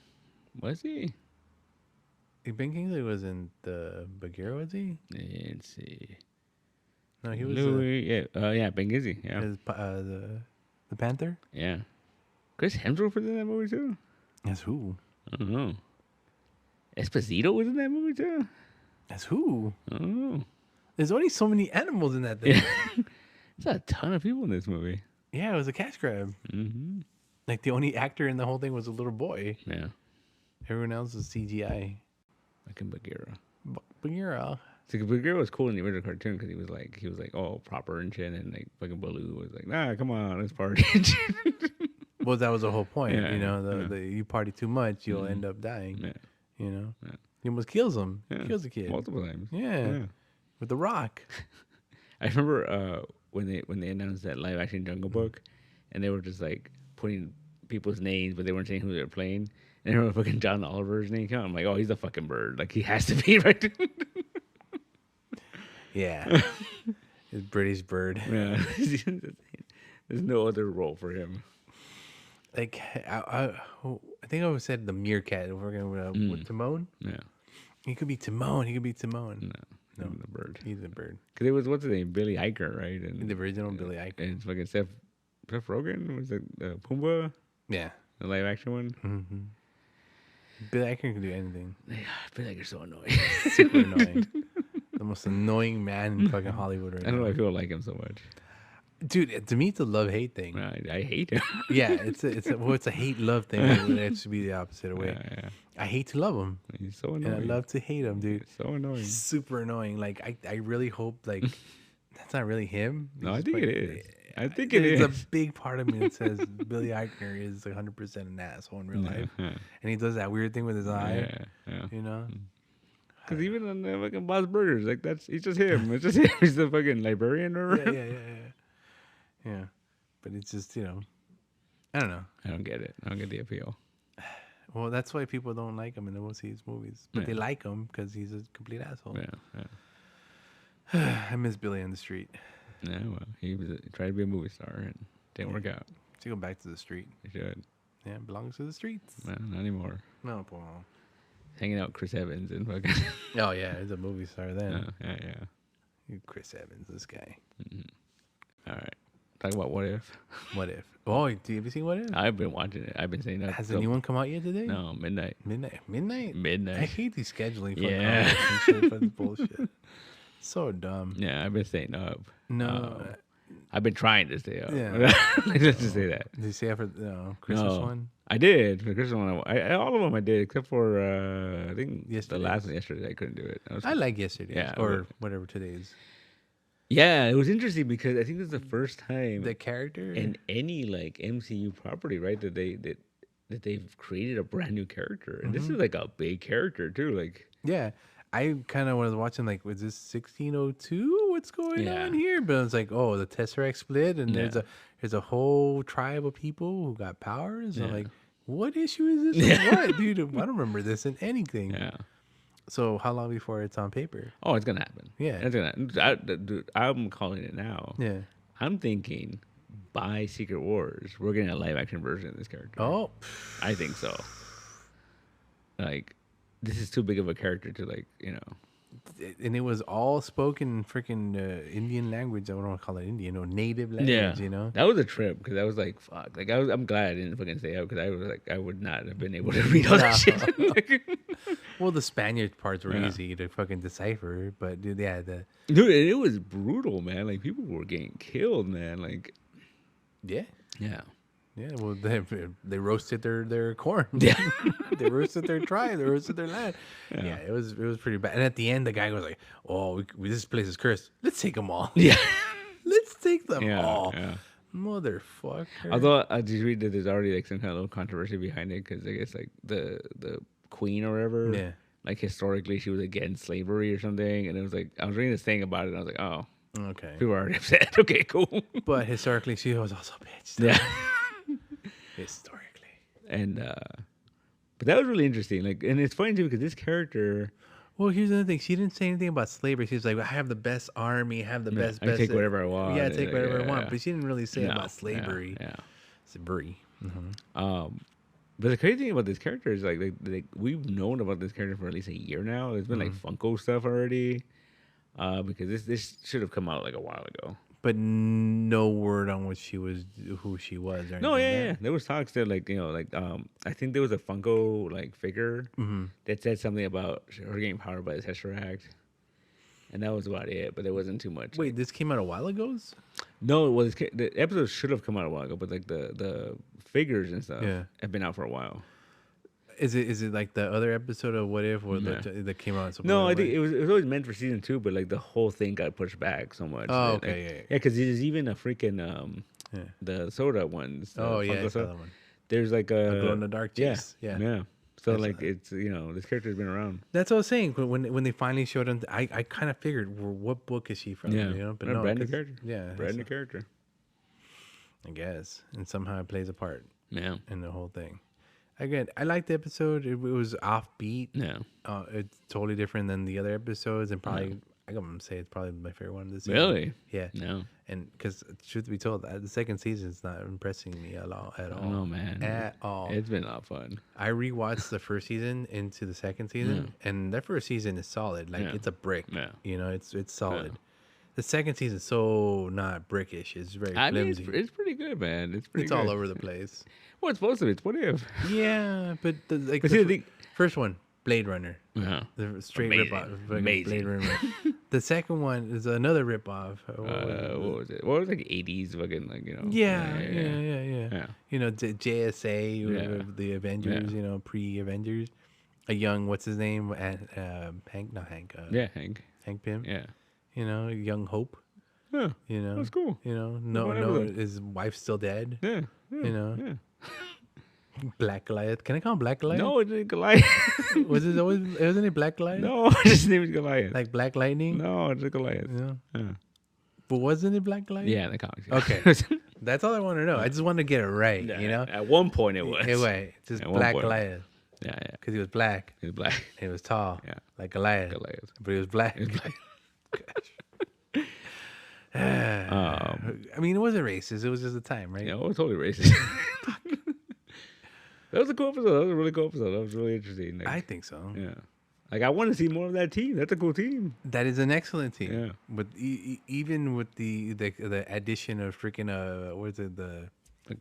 Was he? Ben Kingsley was in the Bagheera, was he? Let's see. No, he was Louis. Yeah, Ben Kingsley. Yeah. the Panther. Yeah. Chris Hemsworth was in that movie too? That's who? I don't know. Esposito was in that movie too? That's who? I don't know. There's only so many animals in that thing. Yeah. There's a ton of people in this movie. Yeah, it was a cash grab. Mm-hmm. Like the only actor in the whole thing was a little boy. Yeah. Everyone else was CGI. Like Bagheera. Bagheera. So Bagheera was cool in the original cartoon because he was like all proper and shit, and like fucking Baloo was like, nah, come on, let's party. Well, that was the whole point. Yeah, you know, yeah. the you party too much, you'll end up dying. Yeah. You know, Yeah. he almost kills him. Yeah. Kills the kid. Multiple times. Yeah. With the rock. I remember when they announced that live action Jungle Book, and they were just like putting people's names, but they weren't saying who they were playing. And I remember fucking John Oliver's name came out. I'm like, oh, he's a fucking bird. Like he has to be right. Yeah. His British bird. Yeah. There's no other role for him. Like I think I said the meerkat. If we're going with Timon. Yeah. He could be Timon. He could be Timon. No, the bird. He's a bird. Because it was what's his name, Billy Eicher, right? And The original Billy Eicher. and it's fucking Seth Rogen was it Pumbaa, Yeah. the live action one. Mm-hmm. Billy Eicher can do anything. Yeah, Billy Eicher's so annoying. Super annoying. The most annoying man in fucking Hollywood right I don't know now. why people like him so much. Dude, to me, it's a love-hate thing. I hate him. Yeah, it's a hate-love thing. It should be the opposite way. Yeah. I hate to love him, He's so and annoying. I love to hate him, dude. So annoying. He's super annoying. Like, I really hope, like, that's not really him. No, I He's think like- it is. I think it is. There's a big part of me that says Billy Eichner is 100% an asshole in real life. Yeah. And he does that weird thing with his eye, Yeah. you know? Because even on the fucking Bob's Burgers, like he's just him. It's just him. He's the fucking librarian or whatever. Yeah. But it's just, you know, I don't know. I don't get it. I don't get the appeal. Well, that's why people don't like him and they won't see his movies. But they like him because he's a complete asshole. Yeah. I miss Billy on the street. Yeah, well, he tried to be a movie star and didn't work out. To go back to the street. He should. Yeah, it belongs to the streets. No, not anymore. No, Paul. Hanging out with Chris Evans and fucking. Oh, yeah, he's a movie star then. Yeah. Chris Evans, this guy. All right. Talk about What If. What If? Oh, have you seen What If? I've been watching it. I've been saying that. Has anyone come out yet today? No, midnight. Midnight? I hate these scheduling. Yeah. And shit for this bullshit. So dumb. Yeah, I've been staying up. No. I've been trying to stay up. Yeah. Let's just say that. Did you say after the Christmas No. one? I did. For the Christmas one, all of them I did, except for, I think Yesterday. the last one yesterday, I couldn't do it. I like yesterday. Yeah, Or but- whatever today's. Yeah, it was interesting because I think this is the first time The character? in any like MCU property, right, that they've created a brand new character, and this is like a big character too. Like, Yeah. I kind of was watching, like, was this 1602? What's going on here? But it's like, oh, the Tesseract split, and there's a whole tribe of people who got powers. I'm like, what issue is this? Or what, dude? I don't remember this in anything. yeah. So how long before it's on paper? Oh, it's gonna happen. Yeah. It's gonna. Dude, I'm calling it now. Yeah. I'm thinking by Secret Wars, we're getting a live action version of this character. Oh. I think so. Like, this is too big of a character to, like, you know. And it was all spoken freaking Indian language. I don't want to call it Indian or native language, you know? That was a trip because I was like, fuck. Like, I'm glad I didn't fucking stay up because I was like, I would not have been able to read all that shit. Well, the Spaniard parts were easy to fucking decipher, but dude, yeah, Dude, it was brutal, man. Like, people were getting killed, man. Like, yeah. Well, they roasted their corn. Yeah. They roasted their tribe. They roasted their land. Yeah, it was pretty bad. And at the end, the guy was like, "Oh, this place is cursed. Let's take them all. Yeah. Let's take them all." Yeah. Motherfucker. Although I just read that there's already like some kind of little controversy behind it because I guess like the queen or whatever, Yeah. like historically she was against slavery or something, and it was like I was reading this thing about it, and I was like, oh, Okay. people are already upset. Okay, cool. But historically, she was also a bitch. Yeah. Historically. And but that was really interesting. Like, and it's funny too because this character. Well, here's the other thing. She didn't say anything about slavery. She was like, I have the best army, have the best. I take whatever I want. Yeah, take whatever I want. Yeah. But she didn't really say about slavery. Yeah. Slavery. But the crazy thing about this character is like we've known about this character for at least a year now. There's been like Funko stuff already. Because this should have come out like a while ago. But no word on what who she was. Or No, anything yeah. There was talks that like I think there was a Funko like figure that said something about her getting powered by the Tesseract, and that was about it. But there wasn't too much. Wait, this came out a while ago? No, well, the episode should have come out a while ago, but like the figures and stuff have been out for a while. Is it like the other episode of What If or that came out? No, I think it was always meant for season 2, but like the whole thing got pushed back so much. Oh, that, okay, yeah, because there's even a freaking the soda ones. Oh yeah, I saw soda. that one. There's like A glow in the dark chase. Yeah. So like it's this character's been around. That's what I was saying. When they finally showed him, I kind of figured, well, what book is she from? Yeah, but no, brand new character. Yeah, brand new character. I guess, and somehow it plays a part. Yeah, in the whole thing. Again, I liked the episode. It was offbeat. Yeah, it's totally different than the other episodes, and probably I'm gonna say it's probably my favorite one of the season. Really? Yeah. No. And because truth be told, the second season is not impressing me at all. Oh man, at all. It's been a lot of fun. I rewatched the first season into the second season, and that first season is solid. Like it's a brick. Yeah. It's solid. Yeah. The second season is so not brickish. It's very flimsy. I mean, it's pretty good, man. It's pretty. It's good. all over the place. Well, it's supposed to be. It's What If. Yeah, but first one, Blade Runner. The straight rip-off. Blade Runner. The second one is another rip-off. What was it? What was like 80s fucking like Yeah. JSA, the Avengers. Pre-Avengers. A young what's his name? Hank, not Hank. Hank Pym. Yeah. Young Hope. Yeah. That's cool. No, his wife's still dead. Yeah. Yeah. Black Goliath. Can I call him Black Goliath? No, it's Goliath. Wasn't it Black Goliath? No, his name is Goliath. Like Black Lightning? No, it's Goliath. Yeah. But wasn't it Black Goliath? Yeah, in the comics. Yeah. Okay. That's all I want to know. I just want to get it right, At one point it was. Anyway, just Black Goliath. Yeah. Because he was black. He was black. He was tall. Yeah. Like Goliath. But he was black. I mean, it wasn't racist. It was just a time, right? Yeah, it was totally racist. That was a cool episode. That was a really cool episode. That was really interesting. Like, I think so. Yeah. Like, I want to see more of that team. That's a cool team. That is an excellent team. Yeah. But even with the addition of freaking what is it, the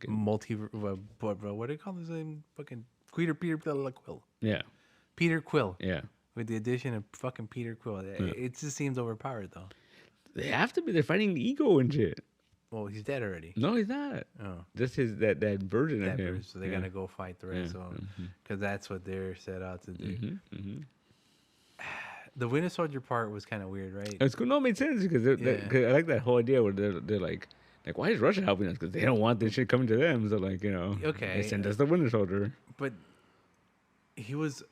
multi what do you call this name? Fucking Peter Quill. Yeah. Peter Quill. Yeah. With the addition of fucking Peter Quill, it just seems overpowered though. They have to be. They're fighting ego and shit. Well, he's dead already. No, he's not. Oh, just that version of him. So they're gonna go fight the rest of them because that's what they're set out to do. The Winter Soldier part was kind of weird, right? It's cool. No, it made sense because I like that whole idea where they're like, why is Russia helping us? Because they don't want this shit coming to them. So like, okay, they send us the Winter Soldier. But he was,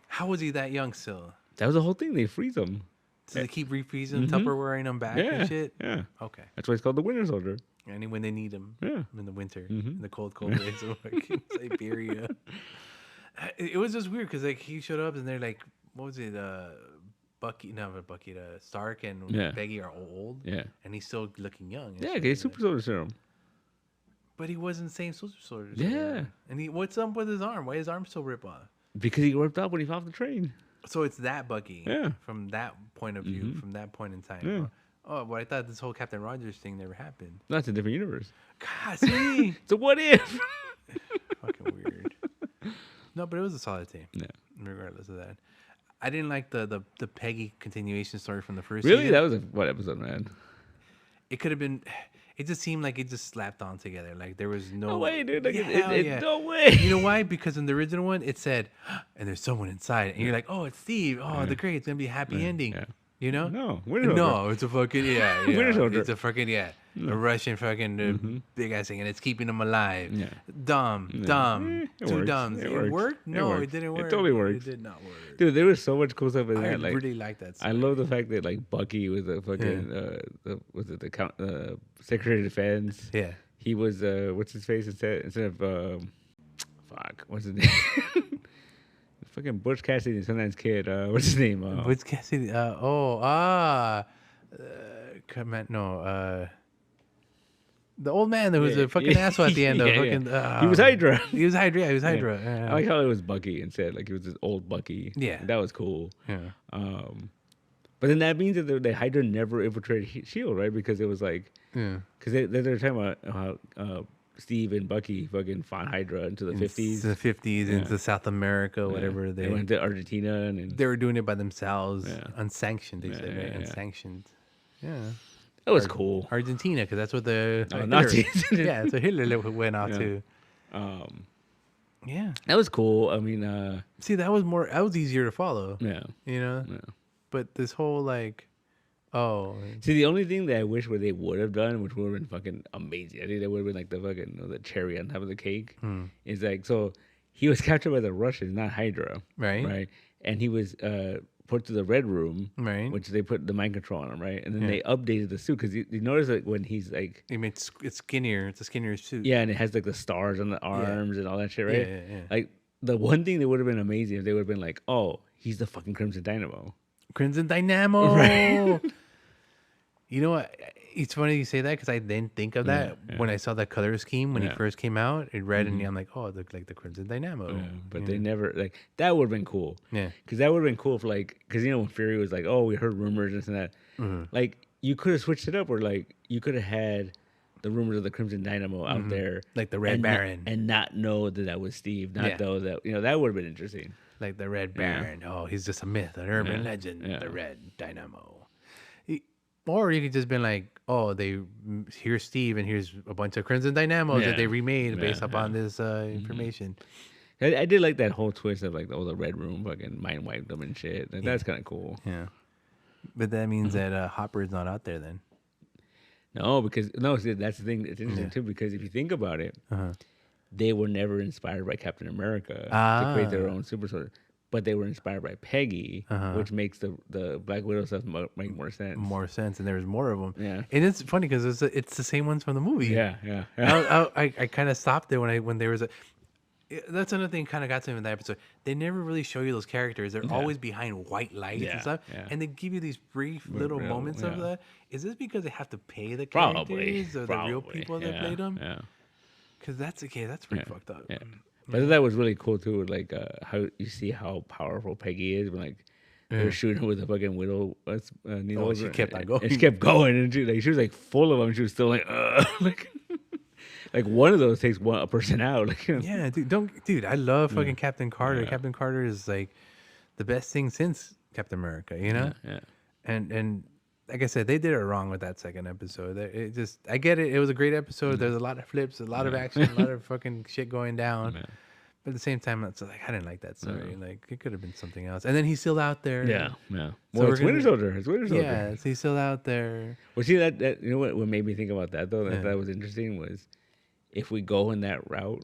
how was he that young still? That was the whole thing. They freeze him. So they keep refreezing Tupperwaring him back and shit? Yeah. Okay. That's why it's called the Winter Soldier. And when they need him in the winter, in the cold days of Siberia. It was just weird because like he showed up and they're like, what was it? Stark and Peggy are old. Yeah. And he's still looking young. Yeah, because he's super soldier serum. But he wasn't the same super soldier. Yeah. And what's up with his arm? Why is his arm so ripped off? Because he ripped off when he fell off the train. So it's that Bucky. Yeah. From that point of view, from that point in time. Yeah. Oh, but I thought this whole Captain Rogers thing never happened. That's a different universe. God, see? So what if? Fucking weird. No, but it was a solid team. Yeah. Regardless of that. I didn't like the Peggy continuation story from the first Really? season. That was what episode, man? It could have been... It just seemed like it just slapped on together. Like there was no way, dude. Like yeah. No way. You know why? Because in the original one, it said, and there's someone inside. And you're like, oh, it's Steve. Oh, the great. It's going to be a happy ending. Yeah. You know? No. No, it's a fucking, Winter Soldier. It's a fucking, a Russian fucking big ass thing, and it's keeping them alive. Yeah. Dumb, It two works. dumbs. It works. worked? No, it works. didn't work. It totally works. It did not work. Dude, there was so much cool stuff in I that. Like, really like that. I love the fact that like Bucky was a fucking Secretary of Defense. Yeah. He was what's his face instead of fuck, what's his name? Fucking Butch Cassidy and Sundance Kid. What's his name? Butch Cassidy. The old man that was a fucking asshole at the end of fucking. He was Hydra. He was Hydra. Yeah, he was Hydra. Yeah. Yeah. I like how it was Bucky instead. Like it was this old Bucky. Yeah. That was cool. Yeah. But then that means that the Hydra never infiltrated Shield, right? Because it was like, because they're talking about how Steve and Bucky fucking fought Hydra into the 50s. The 50s, into South America, whatever. They went to Argentina and they were doing it by themselves, unsanctioned. They said, right? Yeah. Unsanctioned. Yeah. That was cool. Argentina, because that's what the Nazis. yeah, so Hitler went off to. Yeah, that was cool. I mean, see, that was easier to follow. Yeah, you know. Yeah. But this whole see, the only thing that I wish they would have done, which would have been fucking amazing, I think that would have been like the fucking the cherry on top of the cake, is like, so he was captured by the Russians, not Hydra, right, and he was put to the Red Room, right, which they put the mind control on him, right, and then they updated the suit because you notice like when he's like, it's skinnier, it's a skinnier suit, and it has like the stars on the arms and all that shit, right? Yeah. Like the one thing that would have been amazing if they would have been like, oh, he's the fucking Crimson Dynamo. Crimson Dynamo. Right. You know what? It's funny you say that because I didn't think of that when I saw that color scheme when he first came out. It red and I'm like, oh, it looked like the Crimson Dynamo. Yeah, but they never like that. Would have been cool. Yeah, because that would have been cool if like because when Fury was like, oh, we heard rumors and that. Like you could have switched it up, or like you could have had the rumors of the Crimson Dynamo out there, like the Red Baron, and not know that was Steve. Not know that that would have been interesting. Like the Red Baron. Oh, he's just a myth, an urban legend. The Red Dynamo. Or you could just been like, oh, here's Steve and here's a bunch of Crimson Dynamos that they remade based upon this information. I did like that whole twist of like the Red Room fucking mind wiped them and shit. Like, that's kind of cool. Yeah, but that means that Hopper's not out there then. No, because see, that's the thing. It's interesting too because if you think about it, they were never inspired by Captain America to create their own super soldier. But they were inspired by Peggy, which makes the Black Widow stuff make more sense. More sense, and there's more of them. Yeah, and it's funny because it's the same ones from the movie. Yeah. I kind of stopped there when there was a. That's another thing kind of got to me in that episode. They never really show you those characters. They're always behind white lights and stuff, and they give you these brief little moments of that. Is this because they have to pay the characters or the real people that played them? Yeah, because that's pretty fucked up. Yeah. But that was really cool too, like how you see how powerful Peggy is when like they were shooting her with a fucking widow needle. She kept on going. And she kept going, and she was like full of them. She was still like like one of those takes a person out. Like, yeah, dude, I love fucking Captain Carter. Yeah. Captain Carter is like the best thing since Captain America, you know? Yeah. And like I said, they did it wrong with that second episode. I get it. It was a great episode. There's a lot of flips, a lot of action, a lot of fucking shit going down. Yeah. But at the same time, it's like I didn't like that story. Like it could have been something else. And then he's still out there. Yeah. So well, it's Winter Soldier. It's Winter Soldier. Yeah, so he's still out there. Well, see that you know what made me think about that though. That was interesting was if we go in that route.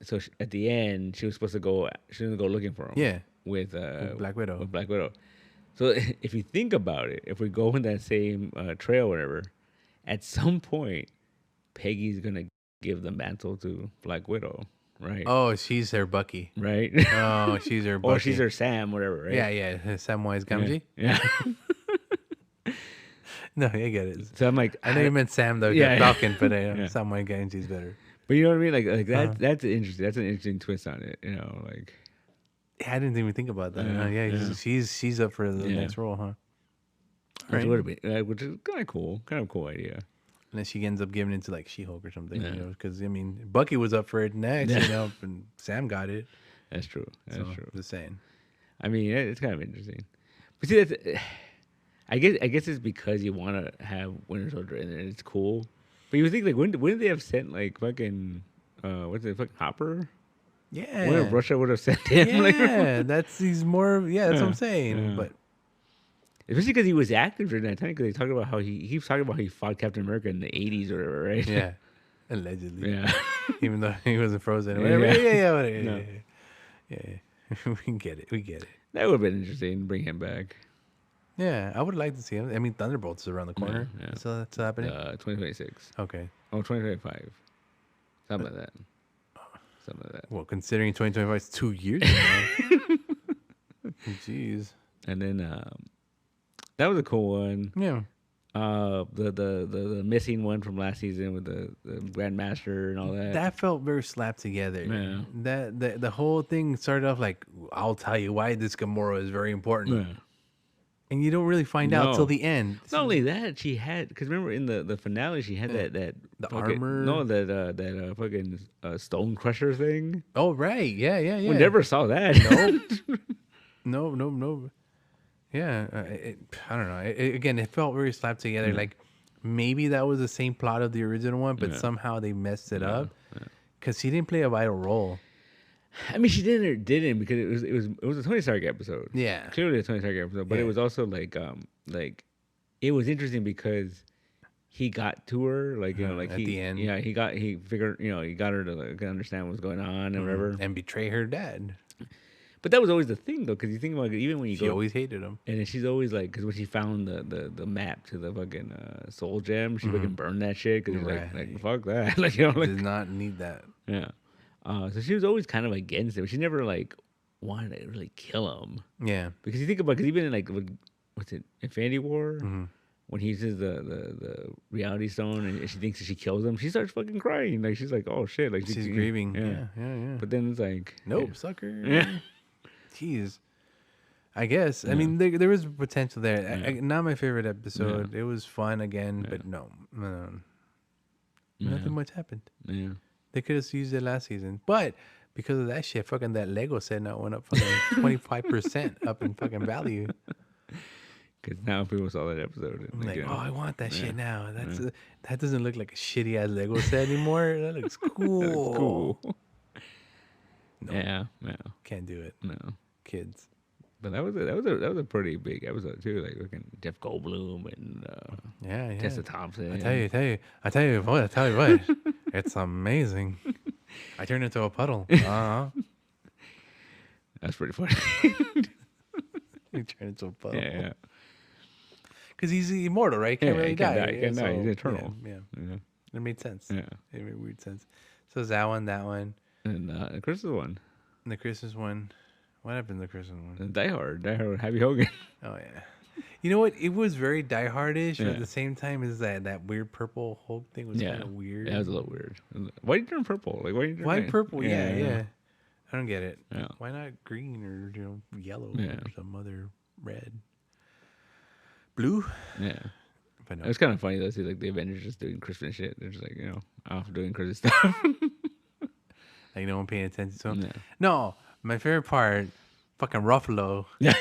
So at the end, she was supposed to go. She was gonna go looking for him. Yeah. With Black Widow. With Black Widow. So if you think about it, if we go in that same trail, whatever, at some point, Peggy's gonna give the mantle to Black Widow, right? Oh, she's her Bucky, right? Oh, she's her Bucky. Or she's her Sam, whatever, right? Yeah, Samwise Gamgee. Yeah. No, I get it. So I'm like, I know you meant Sam though, Falcon, but Samwise Gamgee's better. But you know what I mean? Like that. That's interesting. That's an interesting twist on it. You know, like. I didn't even think about that. She's up for the next role, huh? Right. Which is kind of cool idea. And then she ends up giving it to like She-Hulk or something, you know? Because I mean, Bucky was up for it next, you know, and Sam got it. That's true. That's true. Just saying. I mean, it's kind of interesting. But see, I guess it's because you want to have Winter Soldier in there. And it's cool. But you would think like when did they have sent like fucking what's it, fucking Hopper? Yeah. What if Russia would have sent him? Yeah, that's what I'm saying. Yeah. But especially because he was active during that time. Because they talked about how he keeps talking about how he fought Captain America in the '80s or whatever, right? Yeah, allegedly. Yeah. Even though he wasn't frozen. Yeah. Whatever. Yeah, whatever. No. Yeah. We get it. We get it. That would have been interesting to bring him back. Yeah, I would like to see him. I mean, Thunderbolts is around the corner. Yeah. So that's happening. 2026. Okay. Oh, 2025. Something like that. Something like that. Well, considering 2025 is 2 years now. Jeez. And then that was a cool one. Yeah. The missing one from last season with the Grandmaster and all that. That felt very slapped together. Yeah. The whole thing started off like, I'll tell you why this Gamora is very important. Yeah. And you don't really find out No. till the end. Not only that, she had, because remember in the finale she had that The fucking, armor. No, that fucking stone crusher thing. Oh, right. Yeah. We never saw that. Nope. No. Yeah. I don't know. Again, it felt very slapped together. Like maybe that was the same plot of the original one, but somehow they messed it up because she didn't play a vital role. I mean, she didn't or didn't because it was a Tony Stark episode. Yeah. Clearly a Tony Stark episode, but it was also like it was interesting because he got to her like at the end. Yeah, he figured he got her to like understand what's going on and whatever, And betray her dad. But that was always the thing though, because you think about it, even when you She always hated him. and then she's always like, because when she found the map to the fucking soul gem, she fucking burned that shit because like fuck that, like like Did not need that. yeah. So she was always kind of against it, but she never like wanted to really kill him. Yeah. Because you think about, because even in like what's it, Infinity War, when he uses the reality stone and she thinks that she kills him, she starts fucking crying. Like she's like, oh shit, like She's grieving. Yeah. But then it's like, Nope, sucker. Yeah. Jeez. I guess. I mean, there was potential there. Not my favorite episode. It was fun again, but no. Nothing much happened. Yeah. They could have used it last season. But because of that shit, fucking that Lego set now went up fucking 25% up in fucking value. Because now people saw that episode. And Like, oh, I want that shit now. That doesn't look like a shitty ass Lego set anymore. That looks cool. Cool. No. Yeah. Can't do it. No. Kids. But that was a pretty big episode too. Like looking Jeff Goldblum and Tessa Thompson. I tell you what. It's amazing. I turned into a puddle. That's pretty funny. You turn into a puddle. Yeah. Because he's immortal, right? Can't really die. Can't die. He's eternal. Yeah. It made sense. Yeah. It made weird sense. So it's that one. And the Christmas one. And the Christmas one. What happened to the Christmas one? Die Hard, Happy Hogan. Oh, yeah. You know what? It was very Die Hard-ish, but Yeah. at the same time, is that weird purple Hulk thing was kind of weird. Yeah, it was a little weird. Why did you turn purple? Like, why did you turn Why red? purple? Yeah. I don't get it. Yeah. Why not green or yellow Yeah. or some other red? Blue? Yeah. But no. It was kind of funny though, see like the Avengers just doing Christmas shit. They're just like, off doing Christmas stuff. Like no one paying attention to him. Yeah. No, my favorite part, fucking Ruffalo. Yeah.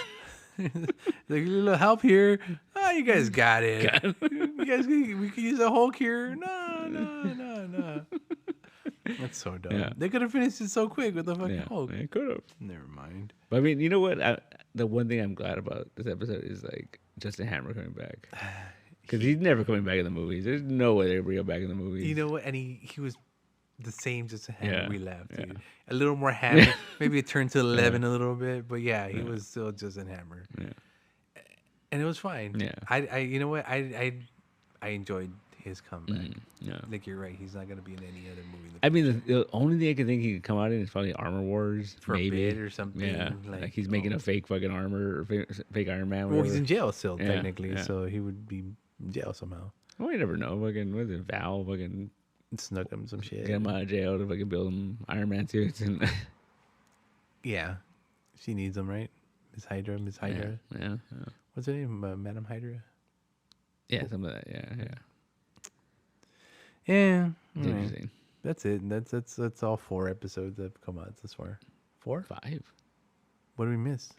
Like a little help here. Oh, you guys got it. You guys, we could use a Hulk here. No. That's so dumb. Yeah. They could have finished it so quick with the fucking Hulk. They could have. Never mind. But I mean, you know what? The one thing I'm glad about this episode is like Justin Hammer coming back. Because he's never coming back in the movies. There's no way they'll bring him back in the movies. You know what? And he was the same Justin Hammer we left. Yeah. Dude. A little more Hammer. Maybe it turned to 11 a little bit. But yeah, he was still Justin Hammer. Yeah. And it was fine. Yeah. I you know what? I enjoyed his comeback. Yeah. Like you're right. He's not gonna be in any other movie. I mean, the only thing I can think he could come out in is probably Armor Wars. For maybe. a bit or something. Yeah. Like he's making a fake fucking armor or fake Iron Man. Well, he's in jail still, Yeah, technically. yeah. So he would be in jail somehow. Well, you never know. Fucking, what is it? Val fucking Snuck him some shit. get him out of jail to fucking build him Iron Man suits. And Yeah. She needs him, right? Miss Hydra. yeah. What's her name? Madam Hydra? Yeah, some of that. Yeah. Yeah. It's all right. interesting. That's it. That's all 4 episodes that have come out thus far. 4? 5. What did we miss?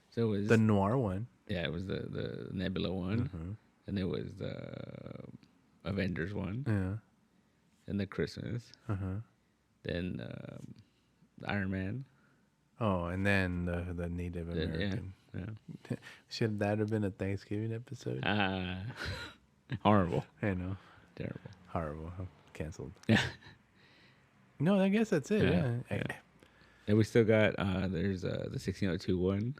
So it was The noir one. yeah, it was the Nebula one, and it was the Avengers one, Yeah. and the Christmas, then the Iron Man. Oh, and then the Native American. Should that have been a Thanksgiving episode? Horrible. I know. Terrible. Horrible. Canceled. Yeah. No, I guess that's it. Yeah. And we still got there's the 1602 one.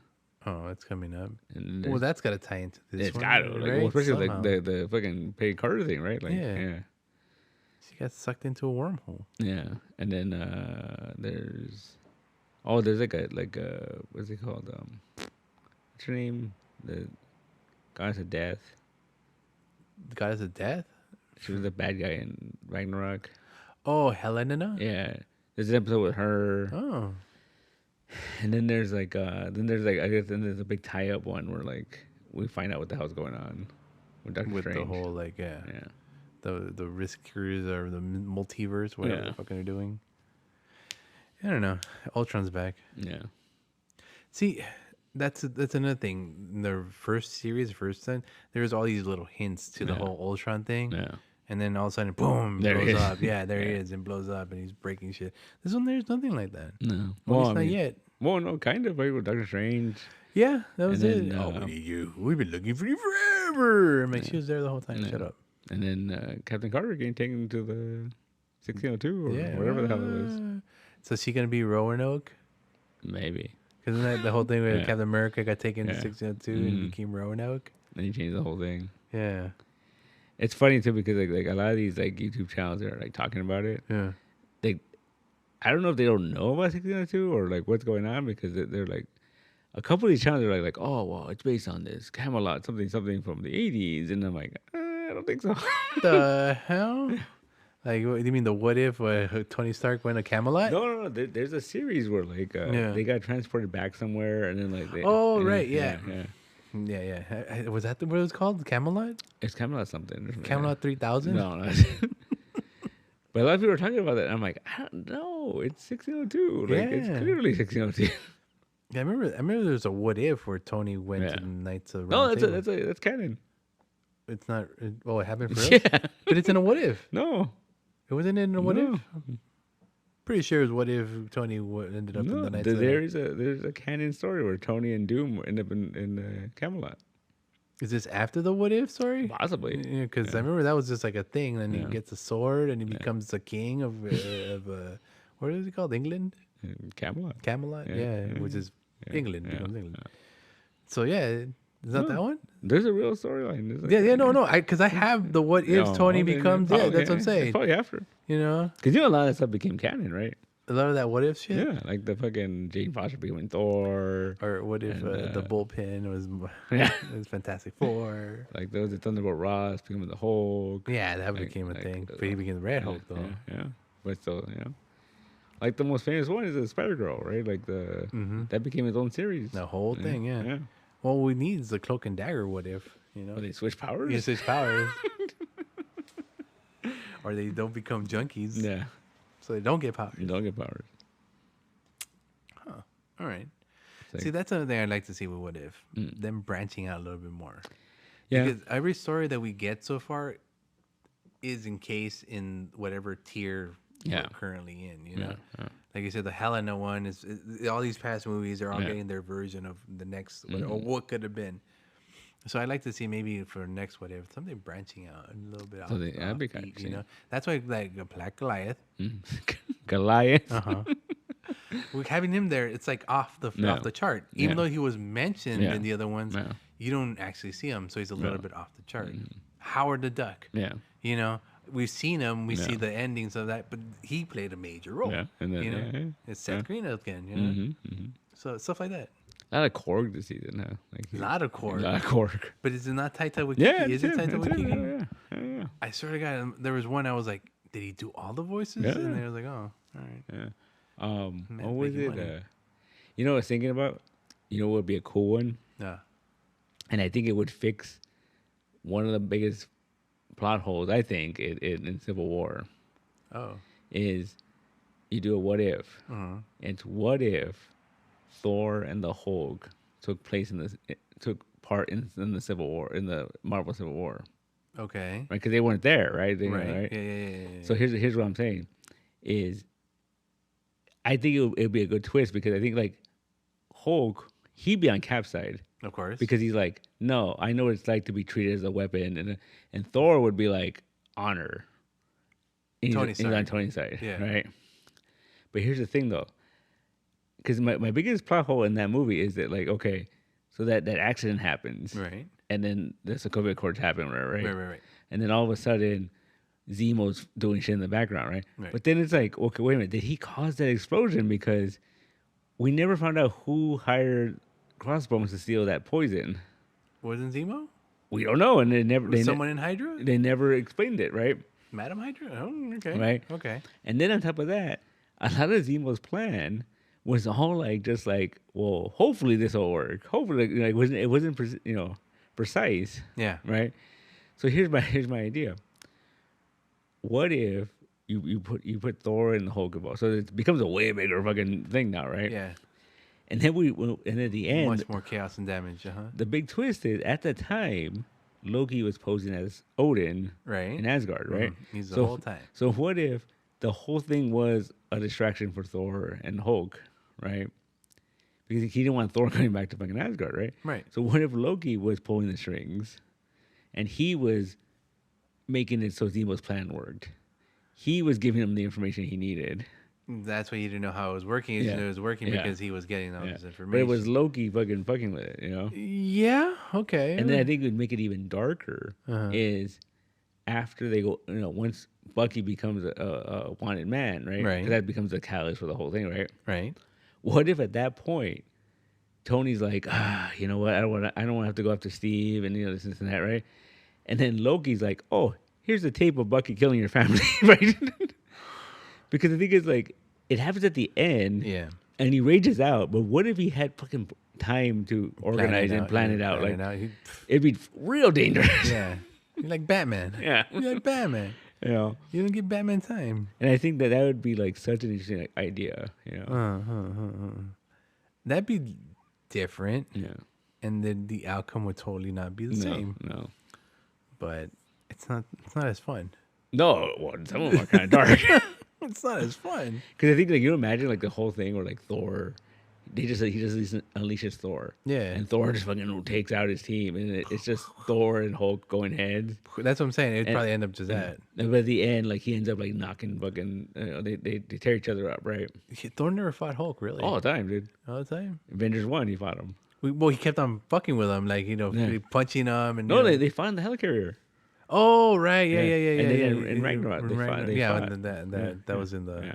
Oh, it's coming up. And Well, that's got to tie into this. it's one, got to, like, right? well, especially Somehow. like the fucking paid Carter thing, right? Like, yeah. She got sucked into a wormhole. Yeah. And then there's like a what's it called? What's her name? The goddess of death. The goddess of death? She was the bad guy in Ragnarok. Oh, Helena? Yeah. There's an episode with her. Oh. And then there's like I guess then there's a big tie up one where like we find out what the hell's going on with Doctor With Strange. the whole, like, the riskers or the multiverse, whatever the fuck they're doing. I don't know. Ultron's back. Yeah. See, that's another thing. In the first series, first time, there's all these little hints to the whole Ultron thing. Yeah. And then all of a sudden, boom, There blows he is. up. Yeah, there he is, and blows up, and he's breaking shit. This one, there's nothing like that. No. Well, at least I not mean, yet. Well, no, kind of like with Doctor Strange. Yeah, that was And it. then, We need you. We've been looking for you forever. I'm like, she was there the whole time. Yeah. Shut up. And then Captain Carter getting taken to the 1602 or whatever the hell it was. So is she gonna be Roanoke? Maybe. Because isn't that the whole thing where Yeah. Captain America got taken to Yeah. 1602 Mhm. and became Roanoke? Then he changed the whole thing. Yeah. It's funny too because like a lot of these like YouTube channels are like talking about it. Yeah. I don't know if they don't know about 1602 or like what's going on because they're like a couple of these channels are like oh well it's based on this Camelot something from the 80s and I'm like I don't think so. The hell? Like, what, you mean the what if Tony Stark went to Camelot? No. There's a series where like they got transported back somewhere and then like they. Oh, and right, then- yeah. Yeah. Was that what it was called? Camelot? It's Camelot something. Camelot 3000? No. But a lot of people are talking about that. And I'm like, I don't know. It's 1602. Like it's Yeah. clearly 1602. Yeah, I remember there was a what if where Tony went to the Knights of No, Round Table. that's canon. It's not. It happened for us? Yeah. But it's in a what if. No. It wasn't in a what No. if? Pretty sure it was what if Tony ended up in No. the Knights of There's a canon story where Tony and Doom end up in Camelot. Is this after the what if story? Possibly. Yeah, because I remember that was just like a thing. Then he Yeah. gets a sword and he becomes the king of what is it called? England? Camelot. Camelot? Yeah, Yeah, yeah, which is England. yeah, Becomes England. So yeah, is that that one? There's a real storyline. Yeah, no. Because I have the what if No, Tony okay, becomes. yeah. Yeah, Oh, that's what I'm It's saying. probably after. You know, Because a lot of that stuff became canon, right? a lot of that what if shit. Yeah, like the fucking Jane Foster becoming Thor. Or what if And, the bullpen was Yeah. it was Fantastic Four? Like those the Thunderbolt Ross becoming the Hulk. Yeah, that Like- became a like, thing. But he became the Red Hulk though. Yeah. But still, like the most famous one is the Spider Girl, right? Like that became its own series. The whole thing, yeah. Well, we need is the Cloak and Dagger. What if But they switch powers. You switch powers, or they don't become junkies, Yeah. so they don't get powers. You don't get powers. All right. It's See, like- that's another thing I'd like to see with What If. Them branching out a little bit more. Yeah. Because every story that we get so far is encased in whatever tier Yeah. we're currently in. You know, Yeah. like you said, the Helena one is all these past movies are all Yeah. getting their version of the next or what could have been. So I'd like to see maybe for next What If something branching out a little bit. So off, that'd be off kinda beat, interesting. you know. That's why like a Black Goliath. Goliath. We're having him there. It's like off the chart. Even Yeah. though he was mentioned Yeah. in the other ones, Yeah. you don't actually see him, so he's a little bit off the chart. Mm-hmm. Howard the Duck. Yeah. You know, we've seen him. We see Yeah. the endings of that, but he played a major role. Yeah, and then- you know, yeah. it's Seth Green again. You know, so stuff like that. A lot of Korg this season, huh? Like A lot of A Korg, lot of Korg. but is it not Taika Waititi? Yeah, Is it Taika it's him, Waititi? Yeah. I swear to God, there was one I was like, did he do all the voices? Yeah. And I was like, oh, all right. Yeah. Man, What was making it? money. You know what I was thinking about? You know what would be a cool one? Yeah. And I think it would fix one of the biggest plot holes, I think, in Civil War Oh. is you do a what if. Uh-huh. It's what if Thor and the Hulk took part in the Civil War, in the Marvel Civil War, Okay. right? Because they weren't there, right? Right. Yeah. So here's what I'm saying is I think it'll be a good twist because I think like Hulk, he'd be on Cap's side Of course. because he's like, no, I know what it's like to be treated as a weapon, and Thor would be like honor. And he's on Tony's side, Yeah. right? But here's the thing, though, because my biggest plot hole in that movie is that, like, okay, so that accident happens, Right. and then the Sokovia Accords happen, right? Right. And then all of a sudden, Zemo's doing shit in the background, right? Right. But then it's like, okay, wait a minute, did he cause that explosion? Because we never found out who hired Crossbones to steal that poison. Wasn't Zemo? We don't know, and they Someone in Hydra? they never explained it, right? Madam Hydra? Oh, okay. Right. Okay. And then on top of that, a lot of Zemo's plan was all like, just like, well, hopefully this will work. Hopefully, like, it wasn't precise. Yeah. Right. So here's my idea. What if you put Thor and the Hulk involved? So it becomes a way bigger fucking thing now, right? Yeah. And then and at the end, Much more chaos and damage. the big twist is at the time, Loki was posing as Odin, Right. in Asgard, right? He's the whole time. So what if the whole thing was a distraction for Thor and Hulk, right? Because he didn't want Thor coming back to fucking Asgard, right? Right. So what if Loki was pulling the strings, and he was making it so Zemo's plan worked? He was giving him the information he needed. That's why you didn't know how it was working. You just knew it was working because he was getting all this information. But it was Loki fucking with it, you know? Yeah. Okay. And then I think it would make it even darker is after they go, once Bucky becomes a wanted man, right? Right. 'Cause that becomes a catalyst for the whole thing, right? Right. What if at that point Tony's like, you know what? I don't want to have to go after Steve and this and that, right? And then Loki's like, oh, here's the tape of Bucky killing your family, right? Because the thing is, like, it happens at the end, and he rages out. But what if he had fucking time to organize and plan it out? Like, it'd be real dangerous. Yeah, you're like Batman. Yeah, you're like Batman. You don't give Batman time. And I think that would be like such an interesting idea. That'd be different. Yeah, and then the outcome would totally not be the same. No, but it's not as fun. No, well, some of them are kind of dark. It's not as fun. Because I think, like, you imagine, like, the whole thing where, like, Thor, he just unleashes Thor. Yeah. And Thor just fucking takes out his team. And it's just Thor and Hulk going heads. That's what I'm saying. It'd probably end up just that. But at the end, like, he ends up, like, knocking fucking, they tear each other up, right? Thor never fought Hulk, really. All the time, dude. All the time? Avengers 1, he fought him. Well, he kept on fucking with him, like, punching him. And, no, they fought in the helicarrier. Oh, right. Yeah. And then in Ragnarok, they fought. That was in the...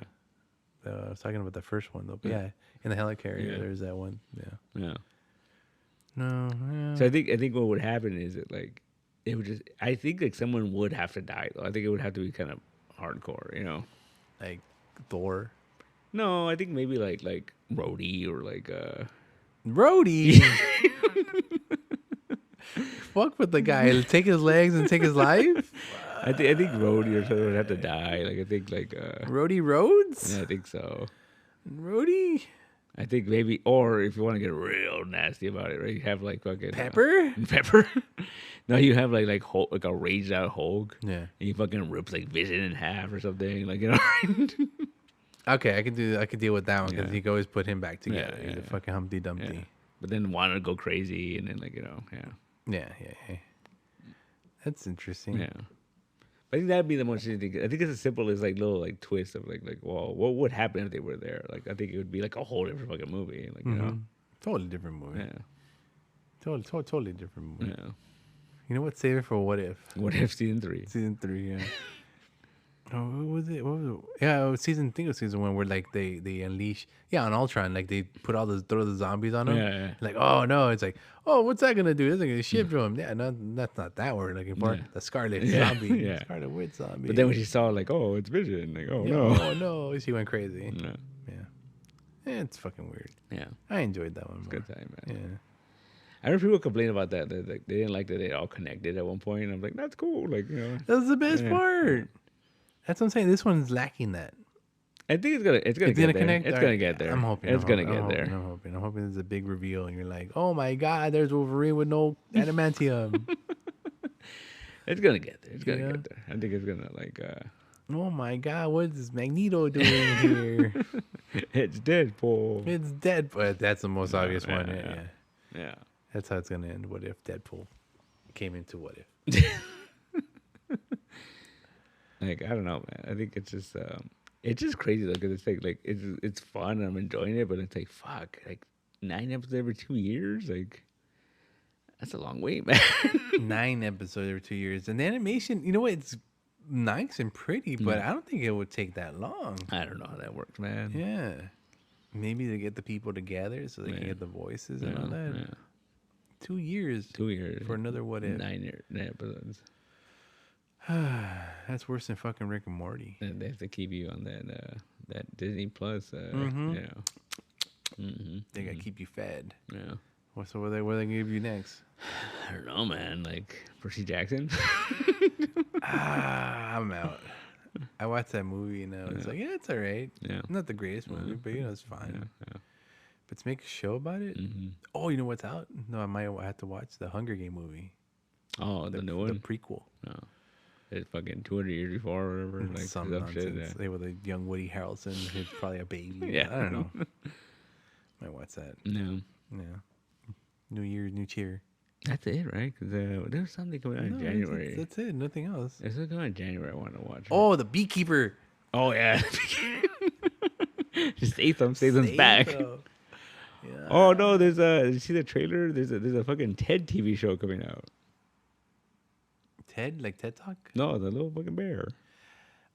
I was talking about the first one, though. But in the helicarrier, there's that one. Yeah. No. Yeah. So I think what would happen is that, like, it would just... I think, like, someone would have to die, though. I think it would have to be kind of hardcore, Like Thor? No, I think maybe, like Rhodey or, like... Rhodey? Fuck with the guy. Take his legs and take his life? I think Rhodey or something would have to die. Like, I think, like... Rhodey Rhodes? Yeah, I think so. Rhodey? I think maybe... Or if you want to get real nasty about it, right? You have, like, fucking... Pepper? Pepper? No, you have, like Hulk, like a raged out Hulk. Yeah. And he fucking rips, like, Vision in half or something. Like, Okay, I could deal with that one because you can always put him back together. Yeah, He's a fucking Humpty Dumpty. Yeah. But then wanted to go crazy and then, like, Yeah. That's interesting. Yeah. I think that'd be the most interesting. I think it's as simple as, like, little, like, twist of, like, well, what would happen if they were there? Like, I think it would be, like, a whole different fucking movie. Like, Totally different movie. Yeah. Totally different movie. Yeah. You know what? Save it for What If. What If season 3? Season 3, yeah. Oh, what was it? Yeah, it was season 1 where, like, they unleash on Ultron, like, they put throw the zombies on him. Yeah. Like, oh no, it's like, oh, what's that gonna do? It's gonna ship to him. Yeah, no, that's not that word looking for. The Scarlet Zombie. Yeah. Scarlet Witch zombie. But then when she saw, like, oh, it's Vision, like, oh no. Oh no, she went crazy. No. Yeah, it's fucking weird. Yeah. I enjoyed that one. It's a good time, man. Yeah. I remember people complain about that. Like, they didn't like that they all connected at one point. I'm like, that's cool. Like, That was the best part. That's what I'm saying. This one's lacking that. I think it's gonna connect. It's gonna get there. I'm hoping it's gonna get there. I'm hoping there's a big reveal, and you're like, oh my god, there's Wolverine with no adamantium. It's gonna get there. It's gonna get there. I think it's gonna, like, Oh my God, what is Magneto doing here? It's Deadpool. It's Deadpool. But that's the most obvious one. yeah, Yeah, yeah. Yeah. that's how it's gonna end. What if Deadpool came into What If? Like, I don't know, man. I think it's just crazy though, because it's fun. I'm enjoying it, but it's like fuck, like 9 episodes every 2 years, like that's a long wait, man. 9 episodes every 2 years, and the animation. You know what? It's nice and pretty, but Yeah. I don't think it would take that long. I don't know how that works, man. Yeah, maybe to get the people together so they can Yeah. get the voices and all that. Yeah. 2 years 2 years for another What If. 9 episodes, That's worse than fucking Rick and Morty. and they have to keep you on that Disney Plus. Mhm. Yeah. They gotta keep you fed. Yeah. So what they gonna give you next? I don't know, man. Like Percy Jackson. I'm out. I watched that movie and I was like, yeah, it's all right. Yeah. Not the greatest movie, but it's fine. Yeah. But to make a show about it, oh, you know what's out? No, I might have to watch the Hunger Game movie, Oh, the new the one. prequel. No. It's fucking 200 years before or whatever. Like Some some nonsense. shit. They were the young Woody Harrelson, who's probably a baby. Yeah. I don't know. Might watch that. No. Yeah. New Year, new cheer. That's it, right? Because there's something coming out in No, January. that's it. Nothing else. There's something coming out in January I want to watch. Oh, the Beekeeper. Oh, yeah. Statham's back. Statham. Yeah. Oh, no, did you see the trailer? There's a fucking TED TV show coming out. Ted, like TED Talk. No, the little fucking bear.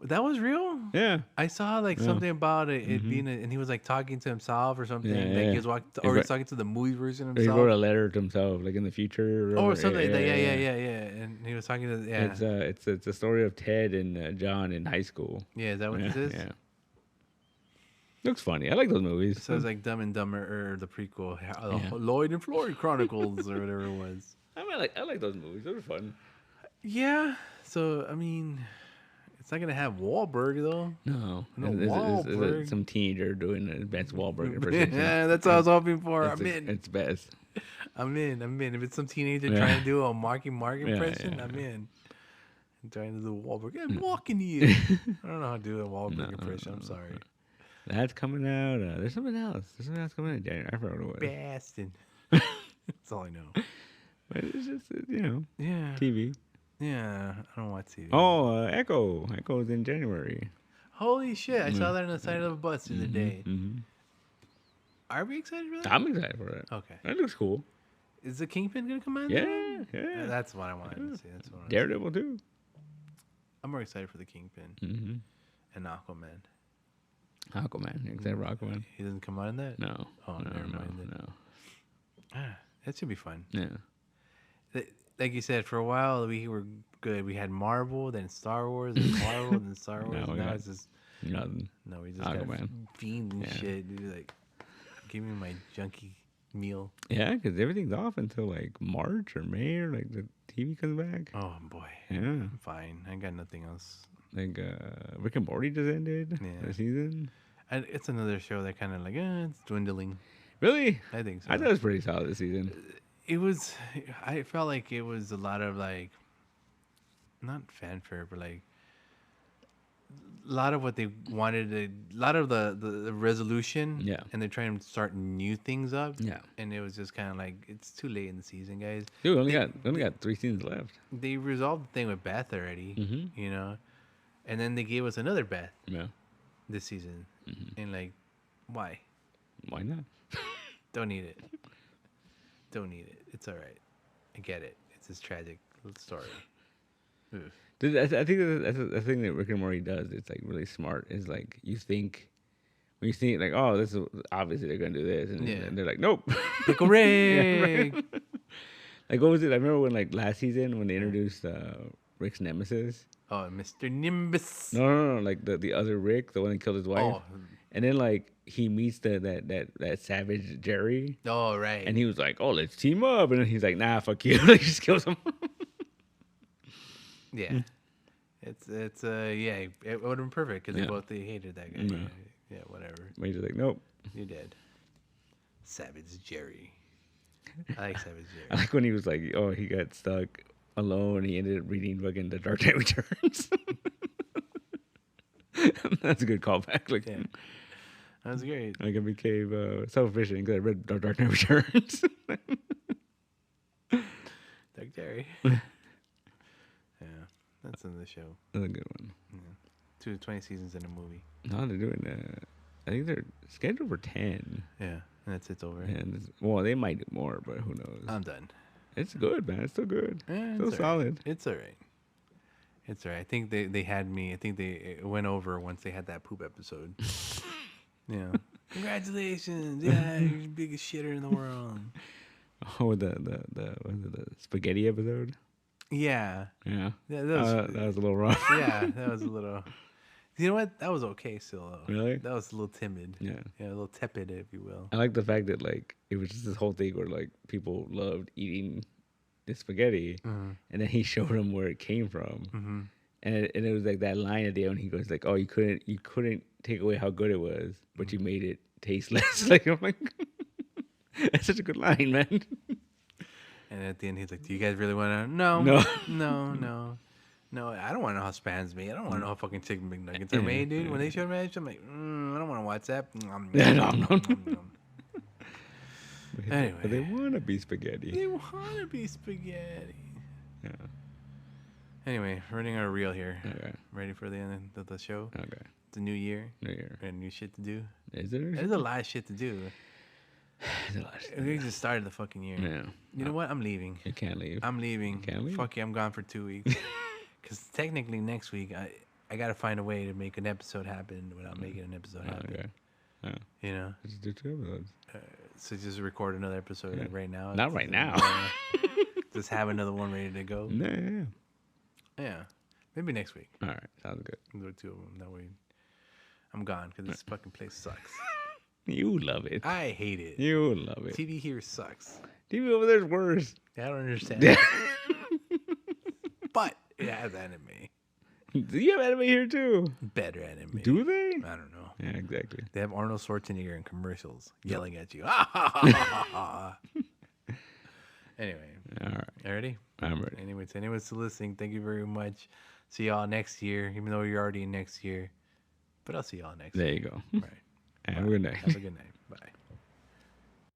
That was real. Yeah. I saw like something about it being, and he was like talking to himself or something. Like he was walking, or he's talking to the movie version of He himself. wrote a letter to himself, like in the future. Or something. Yeah, And he was talking to It's a story of Ted and John in high school. Yeah, is that what this is? Yeah. Looks funny. I like those movies. So it's like Dumb and Dumber or the prequel, Lloyd and Floyd Chronicles or whatever it was. I like those movies. Those are fun. Yeah. So I mean, it's not gonna have Wahlberg though. No, No, it's Wahlberg. some teenager doing an advanced Wahlberg impersonation. Yeah, that's what I was hoping for. I'm in. It's best. I'm in. If it's some teenager trying to do a Marky Mark impression, yeah. I'm in. I'm trying to do Wahlberg. I'm walking to you. I don't know how to do a Wahlberg impression. I'm sorry. That's coming out. There's something else. There's something else coming out in January. I forgot what it was. Bastin. That's all I know. But it's just Yeah. TV. Yeah. I don't watch TV. Oh, Echo. Echo's in January. Holy shit. I saw that on the side of a bus the other day. Mm-hmm. Are we excited for that? I'm excited for it. Okay. That looks cool. Is the Kingpin going to come out? Yeah, yeah. That's what I wanted to see. That's what I wanted to see. Daredevil too. I'm more excited for the Kingpin Mm-hmm. and Aquaman. Aquaman. You excited for Aquaman? He doesn't come out in that? No. Oh, no, never mind then. No. That should be fun. Yeah. Like you said, for a while we were good. We had Marvel, then Star Wars, then Marvel, then Star Wars. Now it's just nothing. no. We just Aquaman. got Fiend and Yeah. shit. Dude, like, give me my junky meal. Yeah, because everything's off until like March or May, or like the TV comes back. Oh boy. Yeah. I'm fine. I got nothing else. Like Rick and Morty just ended Yeah. the season. And it's another show that kind of like it's dwindling. Really? I think so. I thought it was pretty solid this season. It was. I felt like it was a lot of like, not fanfare, but like a lot of what they wanted. A lot of the resolution. Yeah. And they're trying to start new things up. Yeah. And it was just kind of like it's too late in the season, guys. Dude, we only got 3 seasons left. They resolved the thing with Beth already. Mm-hmm. You know, and then they gave us another Beth Yeah. this season. And like, why? Why not? Don't need it. Don't need it. It's all right. I get it. It's this tragic story. Oof. Dude, I think that's the thing that Rick and Morty does. It's like really smart. Is like you think when you think like, oh, this is obviously they're gonna do this, and they're like, nope. Pickle Rick. Yeah, right. Like what was it? I remember when like last season when they introduced Rick's nemesis. Oh, Mr. Nimbus. No, like the other Rick, the one that killed his wife. Oh. And then like he meets that savage Jerry. Oh, right. And he was like, "Oh, let's team up." And then he's like, "Nah, fuck you." Like just kills him. Yeah. It's yeah, it would have been perfect because they hated that guy. Yeah. Yeah, whatever. But he's just like, "Nope." You're dead. Savage Jerry. I like Savage I Jerry. like when he was like, "Oh, he got stuck alone. He ended up reading fucking The Dark Knight Returns." That's a good callback. Like, Yeah. That was great. I became self-efficient because I read Dark Knight Returns. Doug Terry. Yeah. That's in the show. That's a good one. Yeah. 20 seasons in a movie. No, they're doing I think they're scheduled for 10. Yeah. And that's it's over. And well, they might do more, but who knows? I'm done. It's good, man. It's still good. Yeah, Still solid. Right. It's all right. It's all right. I think they had me. I think it went over once they had that poop episode. Yeah. Congratulations. Yeah, you're the biggest shitter in the world. Oh, the spaghetti episode? Yeah. Yeah. Yeah, that was a little rough. Yeah, that was a little. You know what? That was okay still. Though. Really? That was a little timid. Yeah. Yeah, a little tepid, if you will. I like the fact that like it was just this whole thing where like people loved eating the spaghetti, and then he showed them where it came from, and it was like that line at the end. He goes like, "Oh, you couldn't take away how good it was, but you made it tasteless." Like I'm like, that's such a good line, man. And at the end, he's like, "Do you guys really want to?" No. I don't want to know how Span's made. I don't want to know how fucking chicken McNuggets are made, dude. When they showed me, I'm like, I don't want to watch that. Yeah, no. Anyway, but they want to be spaghetti. They want to be spaghetti. Yeah. Anyway, running our reel here. Okay. Ready for the end of the show? Okay. It's a new year. New year. And new shit to do. Is there? There's a lot of shit to do. There's a lot of shit. We just started the fucking year. Yeah. You know what? I'm leaving. You can't leave. I'm leaving. You can't leave? Fuck you, I'm gone for 2 weeks. Because technically next week, I got to find a way to make an episode happen without making an episode happen. Okay. Yeah. You know? Just do 2 episodes. So just record another episode like right now. Not right now. Just have another one ready to go. Yeah. Yeah. Maybe next week. All right. Sounds good. We'll do 2 of them. That way I'm gone because this fucking place sucks. You love it. I hate it. You love it. TV here sucks. TV over there's worse. I don't understand. But it has anime. Do you have anime here too? Better anime. Do they? I don't know. Yeah, exactly. They have Arnold Schwarzenegger in commercials yelling at you. Anyway. All right. You ready? I'm ready. Anyways, still listening, thank you very much. See y'all next year, even though you're already in next year. But I'll see y'all next year. There you go. All right. Have a good night. Have a good night.